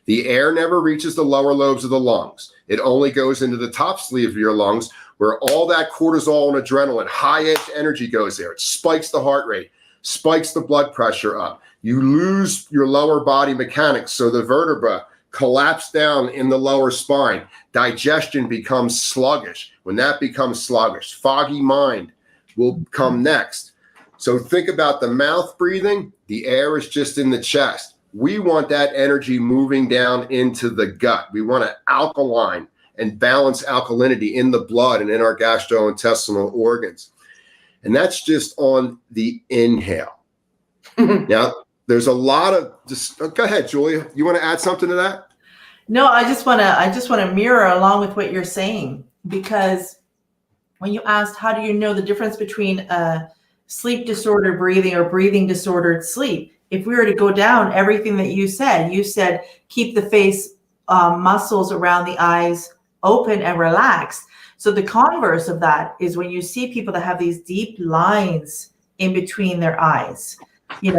the air never reaches the lower lobes of the lungs. It only goes into the top sleeve of your lungs, where all that cortisol and adrenaline, high-edge energy goes there. It spikes the heart rate, spikes the blood pressure up. You lose your lower body mechanics, so the vertebra collapse down in the lower spine. Digestion becomes sluggish. When that becomes sluggish, foggy mind will come next. So think about the mouth breathing. The air is just in the chest. We want that energy moving down into the gut. We want to alkaline and balance alkalinity in the blood and in our gastrointestinal organs. And that's just on the inhale. Now, there's a lot of go ahead, Julia. You want to add something to that? No, I just want to mirror along with what you're saying, because when you asked, how do you know the difference between sleep disordered breathing or breathing disordered sleep? If we were to go down everything that you said keep the face muscles around the eyes open and relaxed. So the converse of that is when you see people that have these deep lines in between their eyes, you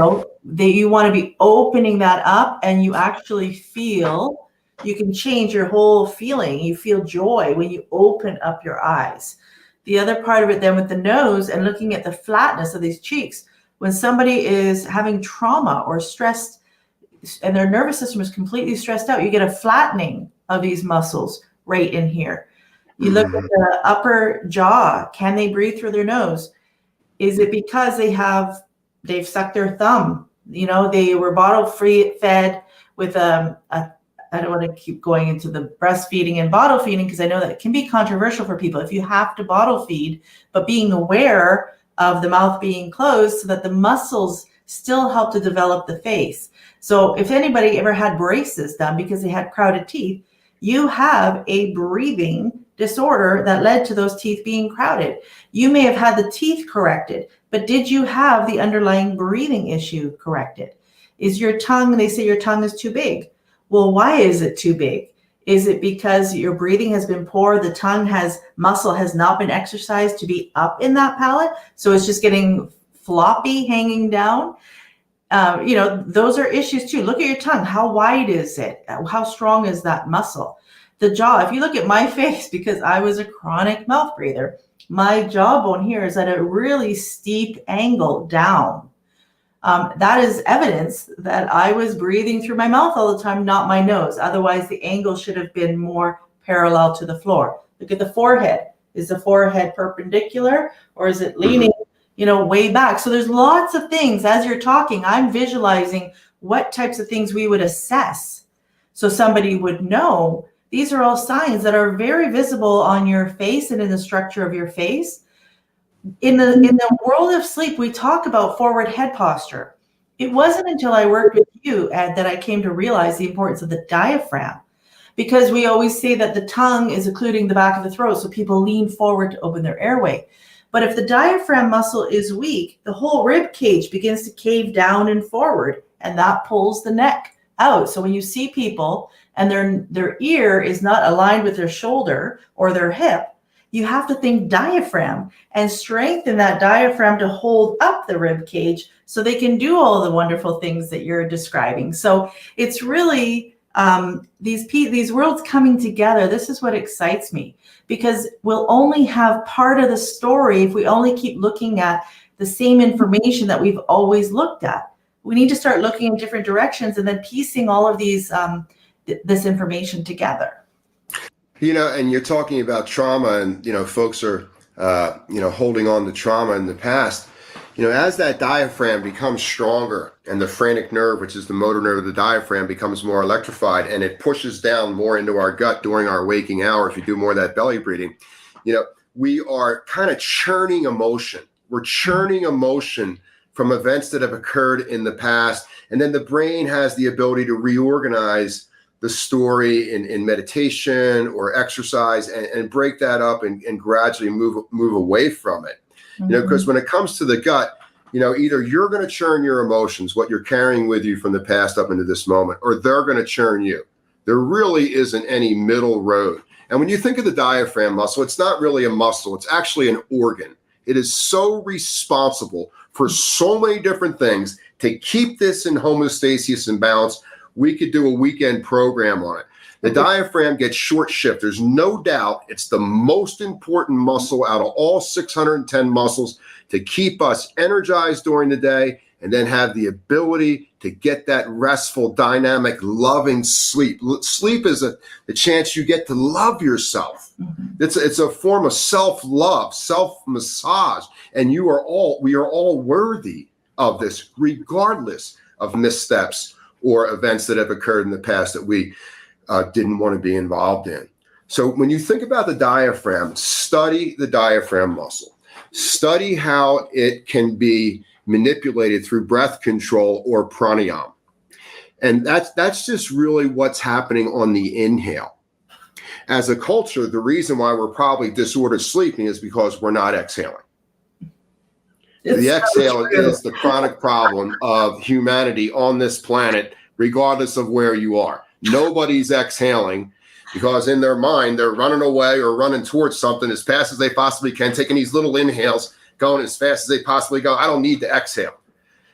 want to be opening that up, and you actually feel, you can change your whole feeling. You feel joy when you open up your eyes. The other part of it then with the nose and looking at the flatness of these cheeks, when somebody is having trauma or stressed and their nervous system is completely stressed out, you get a flattening of these muscles right in here. You look at the upper jaw. Can they breathe through their nose? Is it because they've sucked their thumb? They were bottle fed with I don't want to keep going into the breastfeeding and bottle feeding, because I know that it can be controversial for people if you have to bottle feed, but being aware of the mouth being closed so that the muscles still help to develop the face. So if anybody ever had braces done because they had crowded teeth, you have a breathing disorder that led to those teeth being crowded. You may have had the teeth corrected, but did you have the underlying breathing issue corrected? Is your tongue, they say your tongue is too big. Well, why is it too big? Is it because your breathing has been poor? The tongue muscle has not been exercised to be up in that palate. So it's just getting floppy, hanging down. Those are issues too. Look at your tongue. How wide is it? How strong is that muscle? The jaw, if you look at my face, because I was a chronic mouth breather, my jawbone here is at a really steep angle down. That is evidence that I was breathing through my mouth all the time, not my nose. Otherwise, the angle should have been more parallel to the floor. Look at the forehead. Is the forehead perpendicular, or is it leaning, way back? So there's lots of things. As you're talking, I'm visualizing what types of things we would assess, so somebody would know. These are all signs that are very visible on your face and in the structure of your face. In the world of sleep, we talk about forward head posture. It wasn't until I worked with you, Ed, that I came to realize the importance of the diaphragm, because we always say that the tongue is occluding the back of the throat, so people lean forward to open their airway. But if the diaphragm muscle is weak, the whole rib cage begins to cave down and forward, and that pulls the neck out. So when you see people and their ear is not aligned with their shoulder or their hip, you have to think diaphragm and strengthen that diaphragm to hold up the rib cage so they can do all the wonderful things that you're describing. So it's really these worlds coming together. This is what excites me, because we'll only have part of the story if we only keep looking at the same information that we've always looked at. We need to start looking in different directions and then piecing all of these this information together. And you're talking about trauma, and folks are holding on to trauma in the past. As that diaphragm becomes stronger and the phrenic nerve, which is the motor nerve of the diaphragm, becomes more electrified, and it pushes down more into our gut during our waking hour, if you do more of that belly breathing, we are kind of churning emotion. We're churning emotion from events that have occurred in the past, and then the brain has the ability to reorganize the story in meditation or exercise and break that up and gradually move away from it. Because when it comes to the gut, either you're going to churn your emotions, what you're carrying with you from the past up into this moment, or they're going to churn you. There really isn't any middle road. And when you think of the diaphragm muscle, it's not really a muscle. It's actually an organ. It is so responsible for so many different things to keep this in homeostasis and balance. We could do a weekend program on it. The diaphragm gets short shift. There's no doubt it's the most important muscle out of all 610 muscles to keep us energized during the day and then have the ability to get that restful, dynamic, loving sleep. Sleep is the chance you get to love yourself. It's a form of self-love, self-massage, and we are all worthy of this, regardless of missteps or events that have occurred in the past that we didn't want to be involved in. So when you think about the diaphragm, study the diaphragm muscle. Study how it can be manipulated through breath control or pranayama. And that's just really what's happening on the inhale. As a culture, the reason why we're probably disordered sleeping is because we're not exhaling. The exhale is the chronic problem of humanity on this planet, regardless of where you are. Nobody's exhaling because in their mind, they're running away or running towards something as fast as they possibly can, taking these little inhales, going as fast as they possibly go. I don't need to exhale.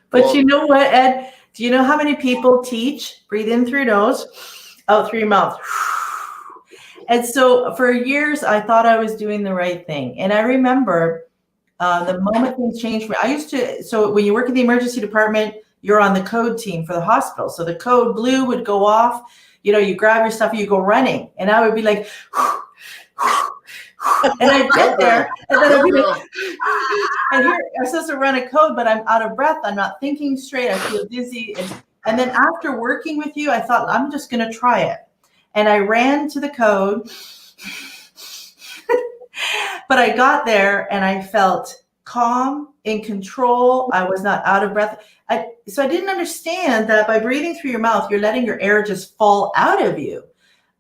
But you know what, Ed? Do you know how many people teach breathe in through your nose, out through your mouth? And so for years, I thought I was doing the right thing. And I remember the moment things changed for me. So when you work in the emergency department, you're on the code team for the hospital. So the code blue would go off, you grab your stuff, you go running. And I would be like, and I'd get there, and then I'd be like, and here I'm supposed to run a code, but I'm out of breath. I'm not thinking straight. I feel dizzy. And then after working with you, I thought, I'm just going to try it. And I ran to the code, but I got there and I felt calm, in control. I was not out of breath. So I didn't understand that by breathing through your mouth, you're letting your air just fall out of you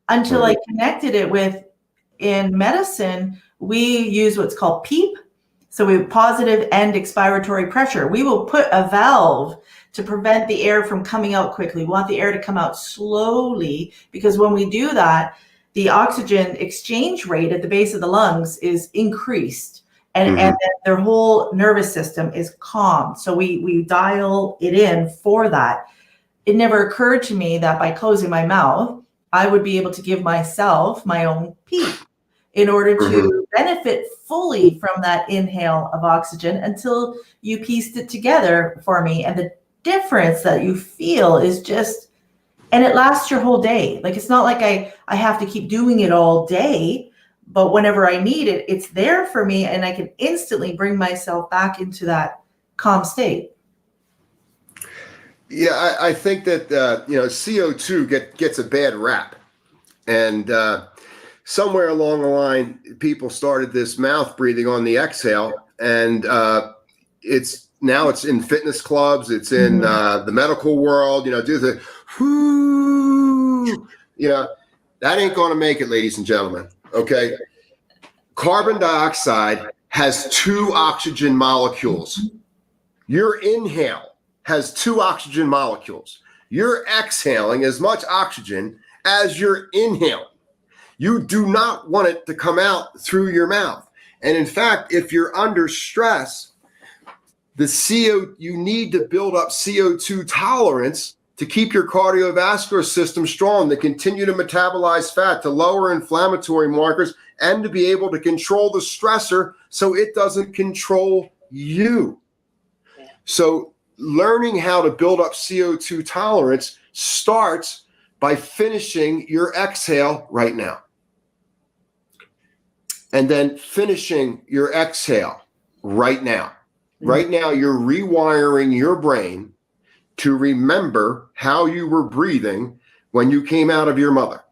until I connected it with, in medicine, we use what's called PEEP. So we have positive end expiratory pressure. We will put a valve to prevent the air from coming out quickly. We want the air to come out slowly because when we do that, the oxygen exchange rate at the base of the lungs is increased. And then their whole nervous system is calm. So we dial it in for that. It never occurred to me that by closing my mouth, I would be able to give myself my own PEEP in order to benefit fully from that inhale of oxygen until you pieced it together for me. And the difference that you feel is just, and it lasts your whole day. Like, it's not like I have to keep doing it all day. But whenever I need it, it's there for me, and I can instantly bring myself back into that calm state. Yeah, I think that CO2 gets a bad rap, and somewhere along the line, people started this mouth breathing on the exhale, and it's in fitness clubs, it's in the medical world. Do the whoo, that ain't going to make it, ladies and gentlemen. Okay. Carbon dioxide has 2 oxygen molecules. Your inhale has 2 oxygen molecules. You're exhaling as much oxygen as you're inhaling. You do not want it to come out through your mouth. And in fact, if you're under stress, you need to build up CO2 tolerance to keep your cardiovascular system strong, to continue to metabolize fat, to lower inflammatory markers, and to be able to control the stressor so it doesn't control you. So learning how to build up CO2 tolerance starts by finishing your exhale right now. And then finishing your exhale right now. Right now, you're rewiring your brain to remember how you were breathing when you came out of your mother.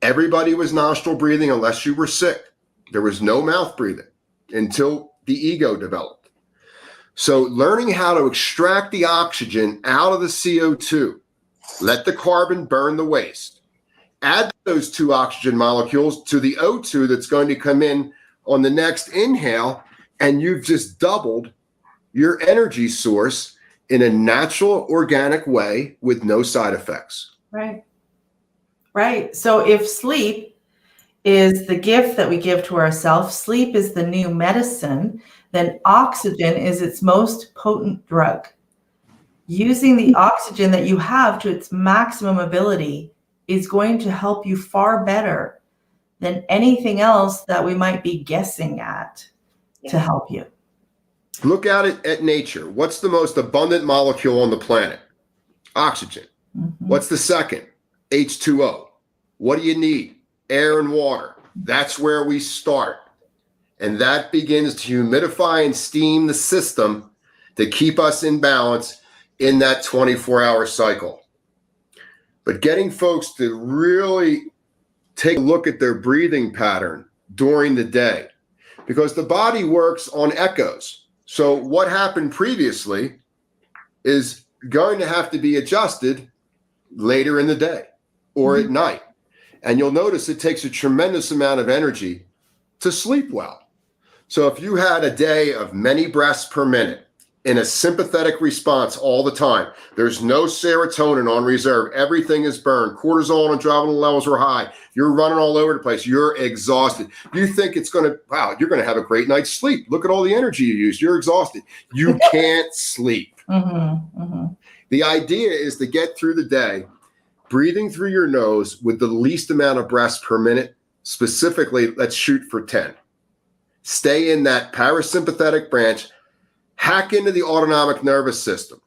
Everybody was nostril breathing unless you were sick. There was no mouth breathing until the ego developed. So learning how to extract the oxygen out of the CO2, let the carbon burn the waste, add those 2 oxygen molecules to the O2 that's going to come in on the next inhale, and you've just doubled your energy source in a natural, organic way with no side effects. Right. So if sleep is the gift that we give to ourselves, sleep is the new medicine then oxygen is its most potent drug. Using the oxygen that you have to its maximum ability is going to help you far better than anything else that we might be guessing at to help you. Look at it at nature. What's the most abundant molecule on the planet? Oxygen. Mm-hmm. What's the second? H2O. What do you need? Air and water. That's where we start. And that begins to humidify and steam the system to keep us in balance in that 24-hour cycle. But getting folks to really take a look at their breathing pattern during the day, because the body works on echoes. So what happened previously is going to have to be adjusted later in the day or at night. And you'll notice it takes a tremendous amount of energy to sleep well. So if you had a day of many breaths per minute in a sympathetic response all the time, there's no serotonin on reserve, everything is burned, cortisol and adrenaline levels are high, you're running all over the place, you're exhausted. You think it's going to, wow, you're going to have a great night's sleep. Look at all the energy you use. You're exhausted. You can't sleep. The idea is to get through the day, breathing through your nose with the least amount of breaths per minute. Specifically, let's shoot for 10. Stay in that parasympathetic branch, hack into the autonomic nervous system.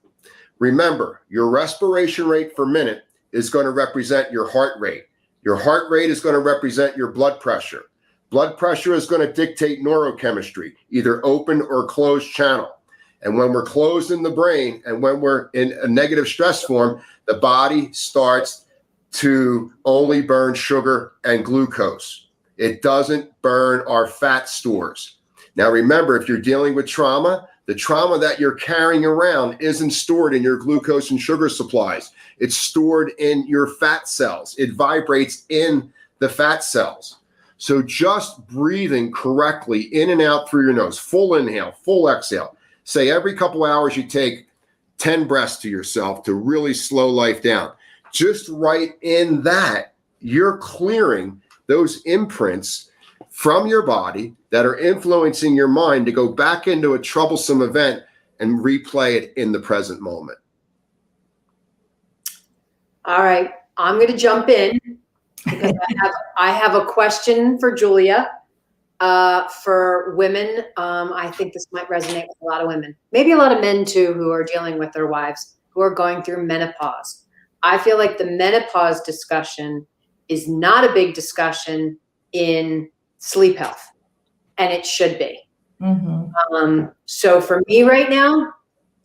Remember, your respiration rate per minute is going to represent your heart rate. Your heart rate is going to represent your blood pressure. Blood pressure is going to dictate neurochemistry, either open or closed channel. And when we're closed in the brain and when we're in a negative stress form, the body starts to only burn sugar and glucose. It doesn't burn our fat stores. Now, remember, if you're dealing with trauma, the trauma that you're carrying around isn't stored in your glucose and sugar supplies. It's stored in your fat cells. It vibrates in the fat cells. So just breathing correctly in and out through your nose, full inhale, full exhale. Say every couple hours you take 10 breaths to yourself to really slow life down. Just right in that, you're clearing those imprints from your body that are influencing your mind to go back into a troublesome event and replay it in the present moment. All right, I'm going to jump in because I have a question for Julia. For women, I think this might resonate with a lot of women, maybe a lot of men too, who are dealing with their wives who are going through menopause. I feel like the menopause discussion is not a big discussion in sleep health, and it should be. So for me right now,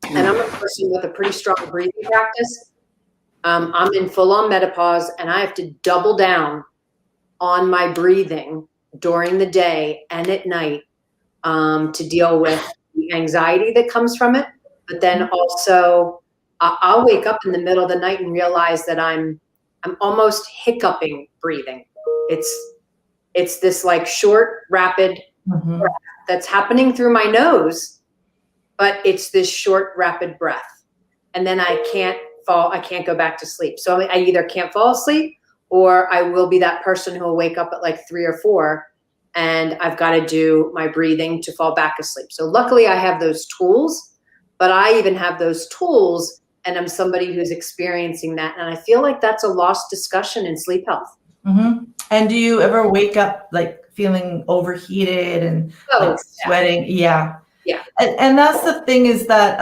and I'm a person with a pretty strong breathing practice, I'm in full-on menopause, and I have to double down on my breathing during the day and at night to deal with the anxiety that comes from it. But then also I'll wake up in the middle of the night and realize that I'm almost hiccuping breathing. It's this like short, rapid breath that's happening through my nose, but it's this short, rapid breath. And then I can't go back to sleep. So I either can't fall asleep, or I will be that person who will wake up at like 3 or 4 and I've got to do my breathing to fall back asleep. So luckily I have those tools, but I even have those tools and I'm somebody who's experiencing that. And I feel like that's a lost discussion in sleep health. And do you ever wake up like feeling overheated and like sweating? Yeah. And that's the thing is that,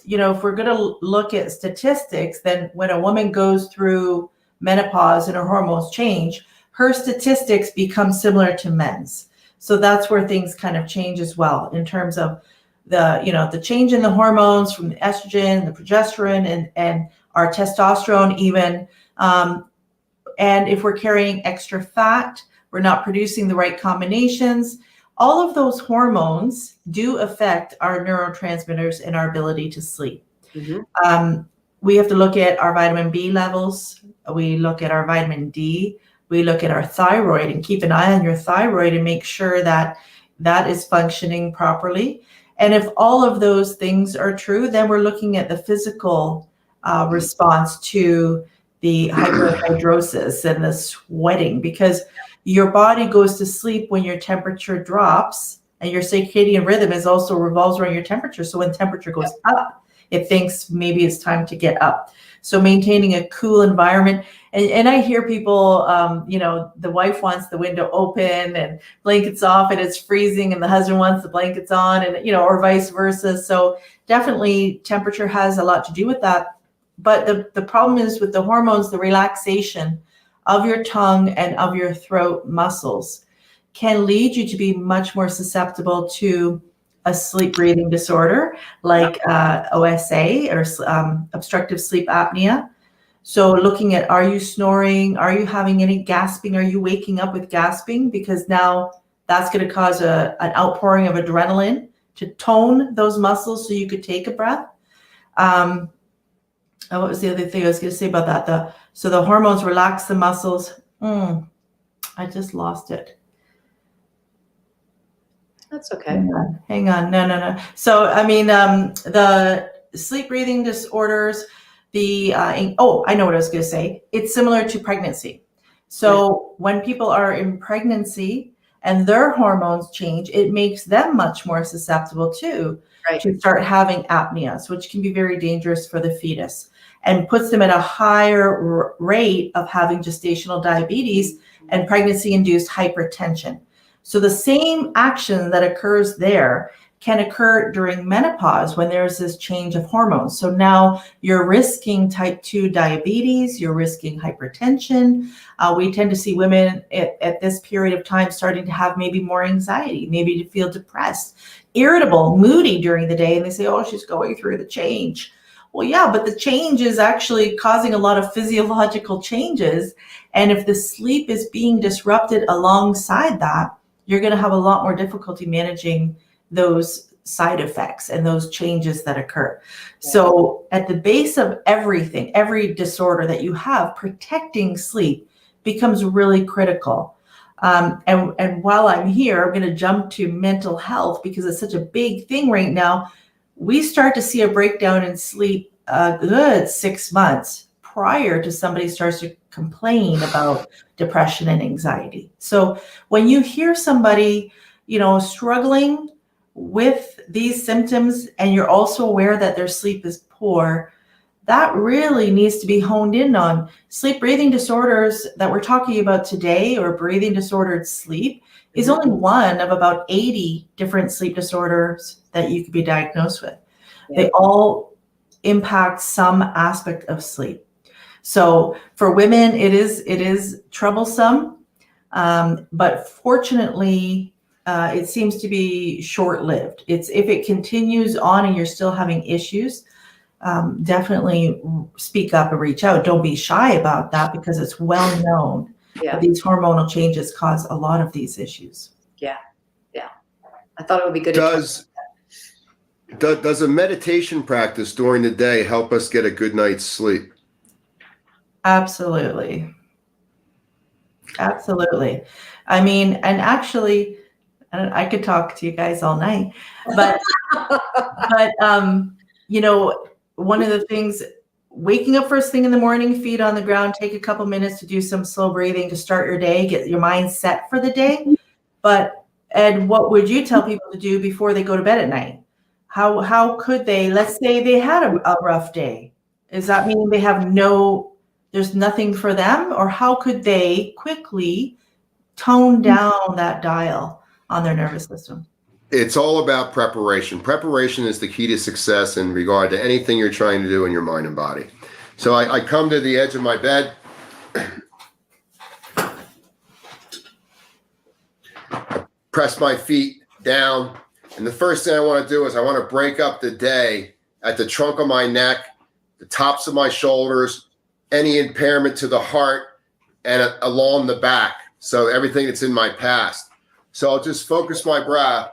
if we're going to look at statistics, then when a woman goes through menopause and her hormones change, her statistics become similar to men's. So that's where things kind of change as well in terms of the change in the hormones from the estrogen, the progesterone, and our testosterone even. And if we're carrying extra fat, we're not producing the right combinations. All of those hormones do affect our neurotransmitters and our ability to sleep. We have to look at our vitamin B levels. We look at our vitamin D. We look at our thyroid and keep an eye on your thyroid and make sure that that is functioning properly. And if all of those things are true, then we're looking at the physical response to the hyperhidrosis and the sweating, because your body goes to sleep when your temperature drops And your circadian rhythm is also revolves around your temperature. So when temperature goes up, it thinks maybe it's time to get up. So maintaining a cool environment. And I hear people, the wife wants the window open and blankets off and it's freezing, and the husband wants the blankets on, and, or vice versa. So definitely temperature has a lot to do with that. But the problem is with the hormones, the relaxation of your tongue and of your throat muscles can lead you to be much more susceptible to a sleep breathing disorder like OSA or obstructive sleep apnea. So looking at, are you snoring? Are you having any gasping? Are you waking up with gasping? Because now that's going to cause an outpouring of adrenaline to tone those muscles so you could take a breath. What was the other thing I was going to say about that? So the hormones relax the muscles. I just lost it. That's okay. Hang on. No. So, the sleep breathing disorders, I know what I was going to say. It's similar to pregnancy. So when people are in pregnancy and their hormones change, it makes them much more susceptible to start having apneas, which can be very dangerous for the fetus and puts them at a higher rate of having gestational diabetes and pregnancy-induced hypertension. So the same action that occurs there can occur during menopause when there's this change of hormones. So now you're risking type 2 diabetes, you're risking hypertension. We tend to see women at this period of time starting to have maybe more anxiety, maybe to feel depressed, irritable, moody during the day. And they say, oh, she's going through the change. Well, yeah, but the change is actually causing a lot of physiological changes. And if the sleep is being disrupted alongside that, you're going to have a lot more difficulty managing those side effects and those changes that occur. Yeah. So at the base of everything, every disorder that you have, protecting sleep becomes really critical. And while I'm here, I'm going to jump to mental health because it's such a big thing right now. We start to see a breakdown in sleep a good 6 months prior to somebody starts to complain about depression and anxiety. So when you hear somebody, struggling with these symptoms and you're also aware that their sleep is poor, that really needs to be honed in on. Sleep breathing disorders that we're talking about today, or breathing disordered sleep, is only one of about 80 different sleep disorders that you could be diagnosed with. Yeah. They all impact some aspect of sleep. So for women, it is troublesome, but fortunately, it seems to be short-lived. If it continues on and you're still having issues, definitely speak up and reach out. Don't be shy about that because it's well known that these hormonal changes cause a lot of these issues. Yeah. I thought it would be good. Does a meditation practice during the day help us get a good night's sleep? Absolutely. I mean, and actually, I could talk to you guys all night, but one of the things, waking up first thing in the morning, feet on the ground, take a couple minutes to do some slow breathing to start your day, get your mind set for the day. But Ed, what would you tell people to do before they go to bed at night? How could they, let's say they had a rough day. Does that mean they have there's nothing for them? Or how could they quickly tone down that dial on their nervous system? It's all about preparation. Preparation is the key to success in regard to anything you're trying to do in your mind and body. So I come to the edge of my bed. I press my feet down. And the first thing I want to do is I want to break up the day at the trunk of my neck, the tops of my shoulders, any impairment to the heart, and along the back. So everything that's in my past. So I'll just focus my breath.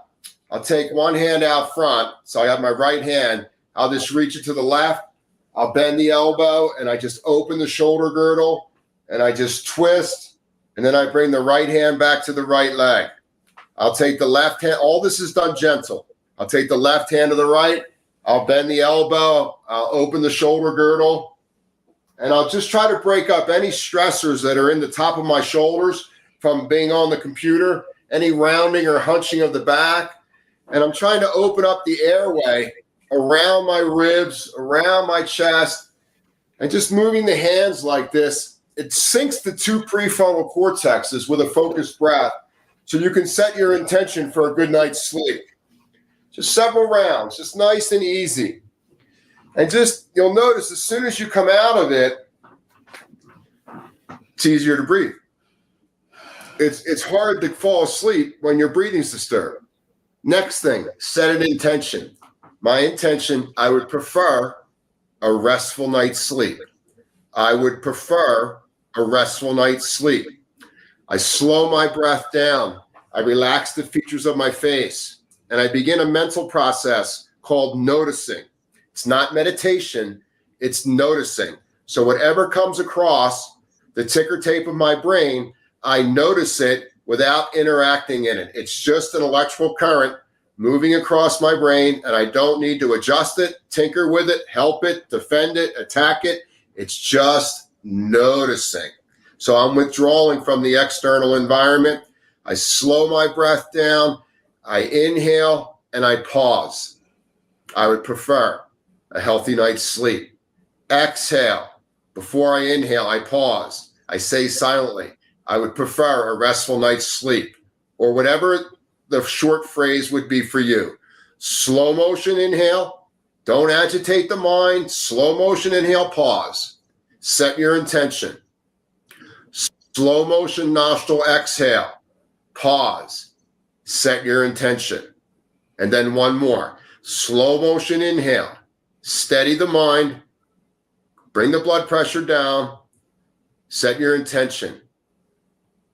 I'll take one hand out front. So I have my right hand. I'll just reach it to the left. I'll bend the elbow and I just open the shoulder girdle and I just twist. And then I bring the right hand back to the right leg. I'll take the left hand. All this is done gentle. I'll take the left hand to the right. I'll bend the elbow. I'll open the shoulder girdle. And I'll just try to break up any stressors that are in the top of my shoulders from being on the computer any rounding or hunching of the back. And I'm trying to open up the airway around my ribs, around my chest, and just moving the hands like this. It syncs the two prefrontal cortexes with a focused breath, so you can set your intention for a good night's sleep. Just several rounds, just nice and easy. And just, you'll notice as soon as you come out of it, it's easier to breathe. It's hard to fall asleep when your breathing's disturbed. Next thing, set an intention. My intention, I would prefer a restful night's sleep. I would prefer a restful night's sleep. I slow my breath down. I relax the features of my face, and I begin a mental process called noticing. It's not meditation, it's noticing. So whatever comes across the ticker tape of my brain, I notice it without interacting in it. It's just an electrical current moving across my brain, and I don't need to adjust it, tinker with it, help it, defend it, attack it. It's just noticing. So I'm withdrawing from the external environment. I slow my breath down. I inhale and I pause. I would prefer a healthy night's sleep. Exhale. Before I inhale, I pause. I say silently, I would prefer a restful night's sleep, or whatever the short phrase would be for you. Slow motion inhale. Don't agitate the mind. Slow motion inhale, pause. Set your intention. Slow motion nostril exhale. Pause. Set your intention. And then one more. Slow motion inhale. Steady the mind. Bring the blood pressure down. Set your intention.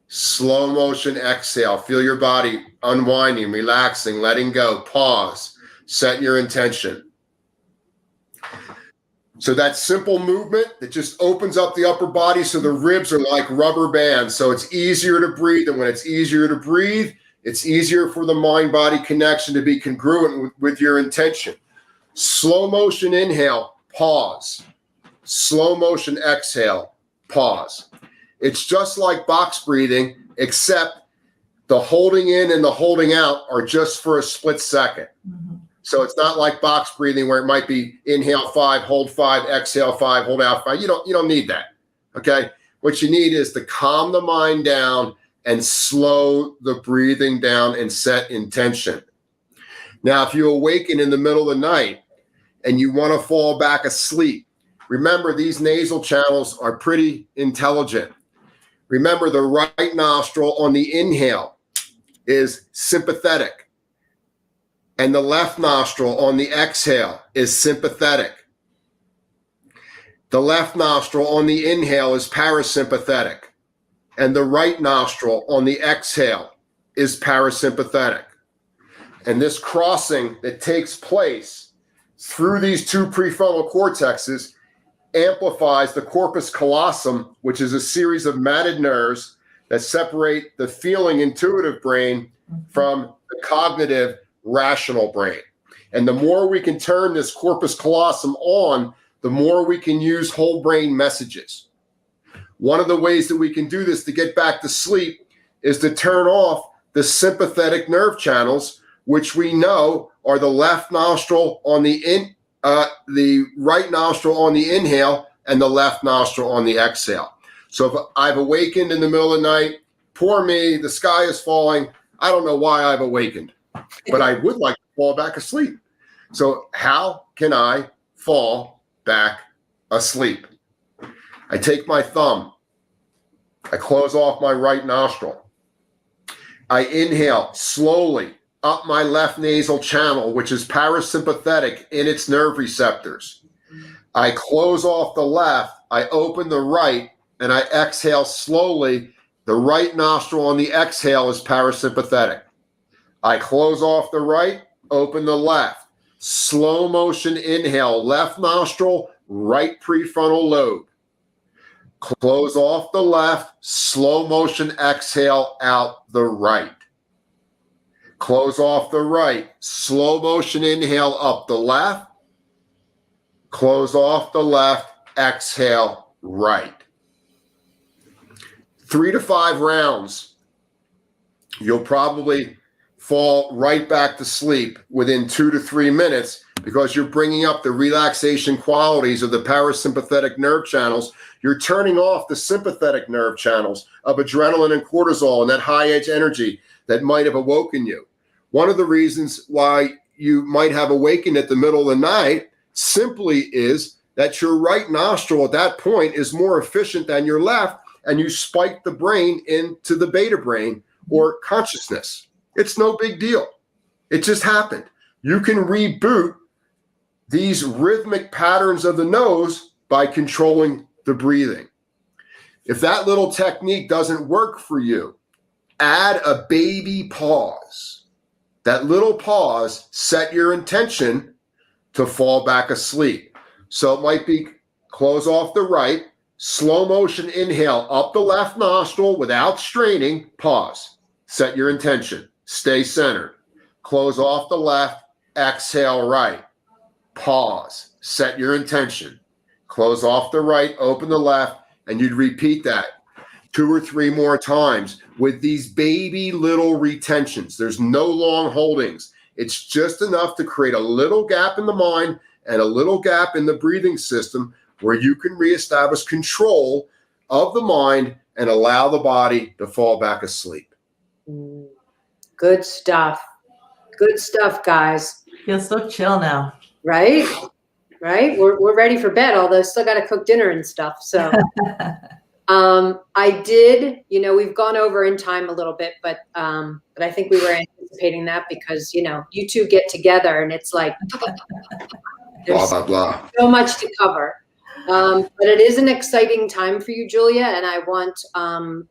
Slow motion exhale. Feel your body unwinding, relaxing, letting go. Pause. Set your intention. So that simple movement that just opens up the upper body so the ribs are like rubber bands. So it's easier to breathe. And when it's easier to breathe, it's easier for the mind-body connection to be congruent with your intention. Slow motion inhale, pause. Slow motion exhale, pause. It's just like box breathing, except the holding in and the holding out are just for a split second. Mm-hmm. So it's not like box breathing where it might be inhale 5, hold 5, exhale 5, hold out 5. You don't need that. Okay. What you need is to calm the mind down and slow the breathing down and set intention. Now, if you awaken in the middle of the night and you want to fall back asleep, remember these nasal channels are pretty intelligent. Remember the right nostril on the inhale is sympathetic. And the left nostril on the exhale is sympathetic. The left nostril on the inhale is parasympathetic. And the right nostril on the exhale is parasympathetic. And this crossing that takes place through these two prefrontal cortexes amplifies the corpus callosum, which is a series of matted nerves that separate the feeling intuitive brain from the cognitive rational brain. And the more we can turn this corpus callosum on, the more we can use whole brain messages. One of the ways that we can do this to get back to sleep is to turn off the sympathetic nerve channels, which we know are the left nostril on the right nostril on the inhale and the left nostril on the exhale. So if I've awakened in the middle of the night, poor me, the sky is falling. I don't know why I've awakened, but I would like to fall back asleep. So how can I fall back asleep? I take my thumb. I close off my right nostril. I inhale slowly up my left nasal channel, which is parasympathetic in its nerve receptors. I close off the left. I open the right, and I exhale slowly. The right nostril on the exhale is parasympathetic. I close off the right, open the left. Slow motion inhale, left nostril, right prefrontal lobe. Close off the left, slow motion exhale out the right. Close off the right, slow motion inhale up the left. Close off the left, exhale right. 3 to 5 rounds you'll probably fall right back to sleep within 2 to 3 minutes because you're bringing up the relaxation qualities of the parasympathetic nerve channels. You're turning off the sympathetic nerve channels of adrenaline and cortisol and that high edge energy that might have awoken you. One of the reasons why you might have awakened at the middle of the night simply is that your right nostril at that point is more efficient than your left, and you spike the brain into the beta brain or consciousness. It's no big deal. It just happened. You can reboot these rhythmic patterns of the nose by controlling the breathing. If that little technique doesn't work for you, add a baby pause. That little pause, set your intention to fall back asleep. So it might be close off the right, slow motion inhale up the left nostril without straining, pause. Set your intention. Stay centered. Close off the left, exhale right. Pause. Set your intention. Close off the right, open the left, and you'd repeat that 2 or 3 more times with these baby little retentions. There's no long holdings. It's just enough to create a little gap in the mind and a little gap in the breathing system where you can reestablish control of the mind and allow the body to fall back asleep. Good stuff. Good stuff, guys. Feels so chill now. Right? Right? We're ready for bed, although still got to cook dinner and stuff. So I did, we've gone over in time a little bit, but I think we were anticipating that because, you two get together and it's like, there's blah, blah, blah. So much to cover. But it is an exciting time for you, Julia, and I want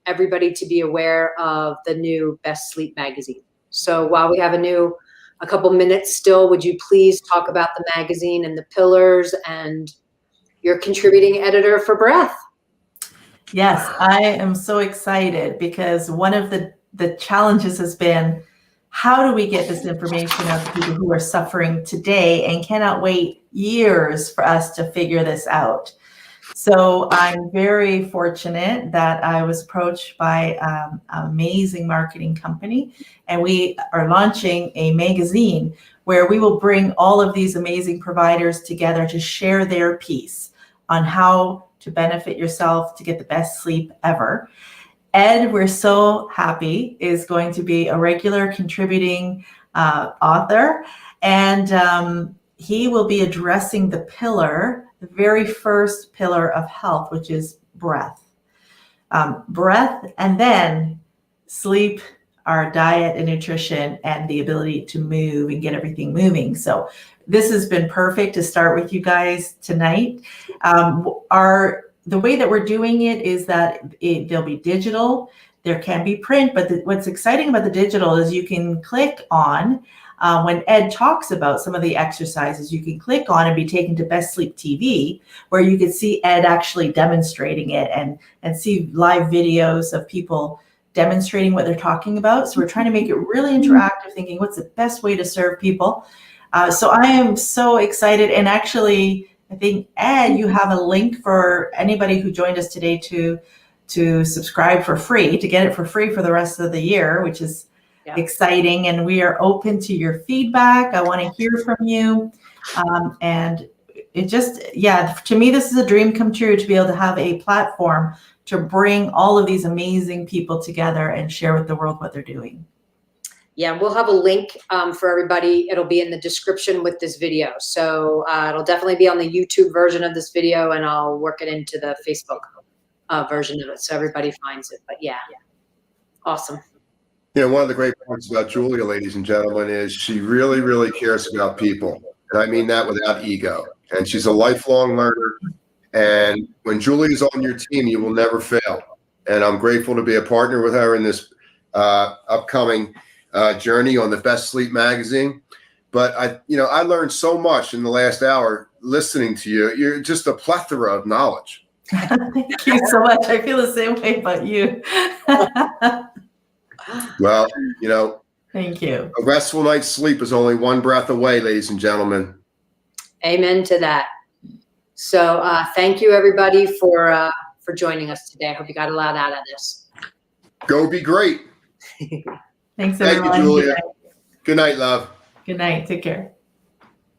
everybody to be aware of the new Best Sleep magazine. So while we have a couple minutes still, would you please talk about the magazine and the pillars and your contributing editor for Breath? Yes, I am so excited because one of the challenges has been, how do we get this information out to people who are suffering today and cannot wait years for us to figure this out? So I'm very fortunate that I was approached by an amazing marketing company, and we are launching a magazine where we will bring all of these amazing providers together to share their piece on how to benefit yourself to get the best sleep ever. Ed, we're so happy, is going to be a regular contributing author, and he will be addressing the very first pillar of health, which is breath. Breath, and then sleep, our diet and nutrition, and the ability to move and get everything moving. So this has been perfect to start with you guys tonight. The way that we're doing it is that there'll be digital, there can be print, but what's exciting about the digital is you can click on, when Ed talks about some of the exercises, you can click on and be taken to Best Sleep TV, where you can see Ed actually demonstrating it and see live videos of people demonstrating what they're talking about. So we're trying to make it really interactive, thinking what's the best way to serve people. So I am so excited. And actually, I think, Ed, you have a link for anybody who joined us today to subscribe for free, to get it for free for the rest of the year, which is exciting. And we are open to your feedback. I want to hear from you. And it just, to me, this is a dream come true to be able to have a platform to bring all of these amazing people together and share with the world what they're doing. Yeah, we'll have a link for everybody. It'll be in the description with this video. So it'll definitely be on the YouTube version of this video, and I'll work it into the Facebook version of it so everybody finds it. But yeah, awesome. One of the great points about Julia, ladies and gentlemen, is she really, really cares about people. And I mean that without ego. And she's a lifelong learner. And when Julia's on your team, you will never fail. And I'm grateful to be a partner with her in this upcoming journey on the Best Sleep magazine. But I learned so much in the last hour listening to you. You're just a plethora of knowledge. Thank you so much. I feel the same way about you. Well, thank you. A restful night's sleep is only one breath away, ladies and gentlemen. Amen to that. So thank you, everybody, for joining us today. I hope you got a lot out of this. Go be great. Thanks, Thank you, everyone. Julia. Good night, love. Good night. Take care.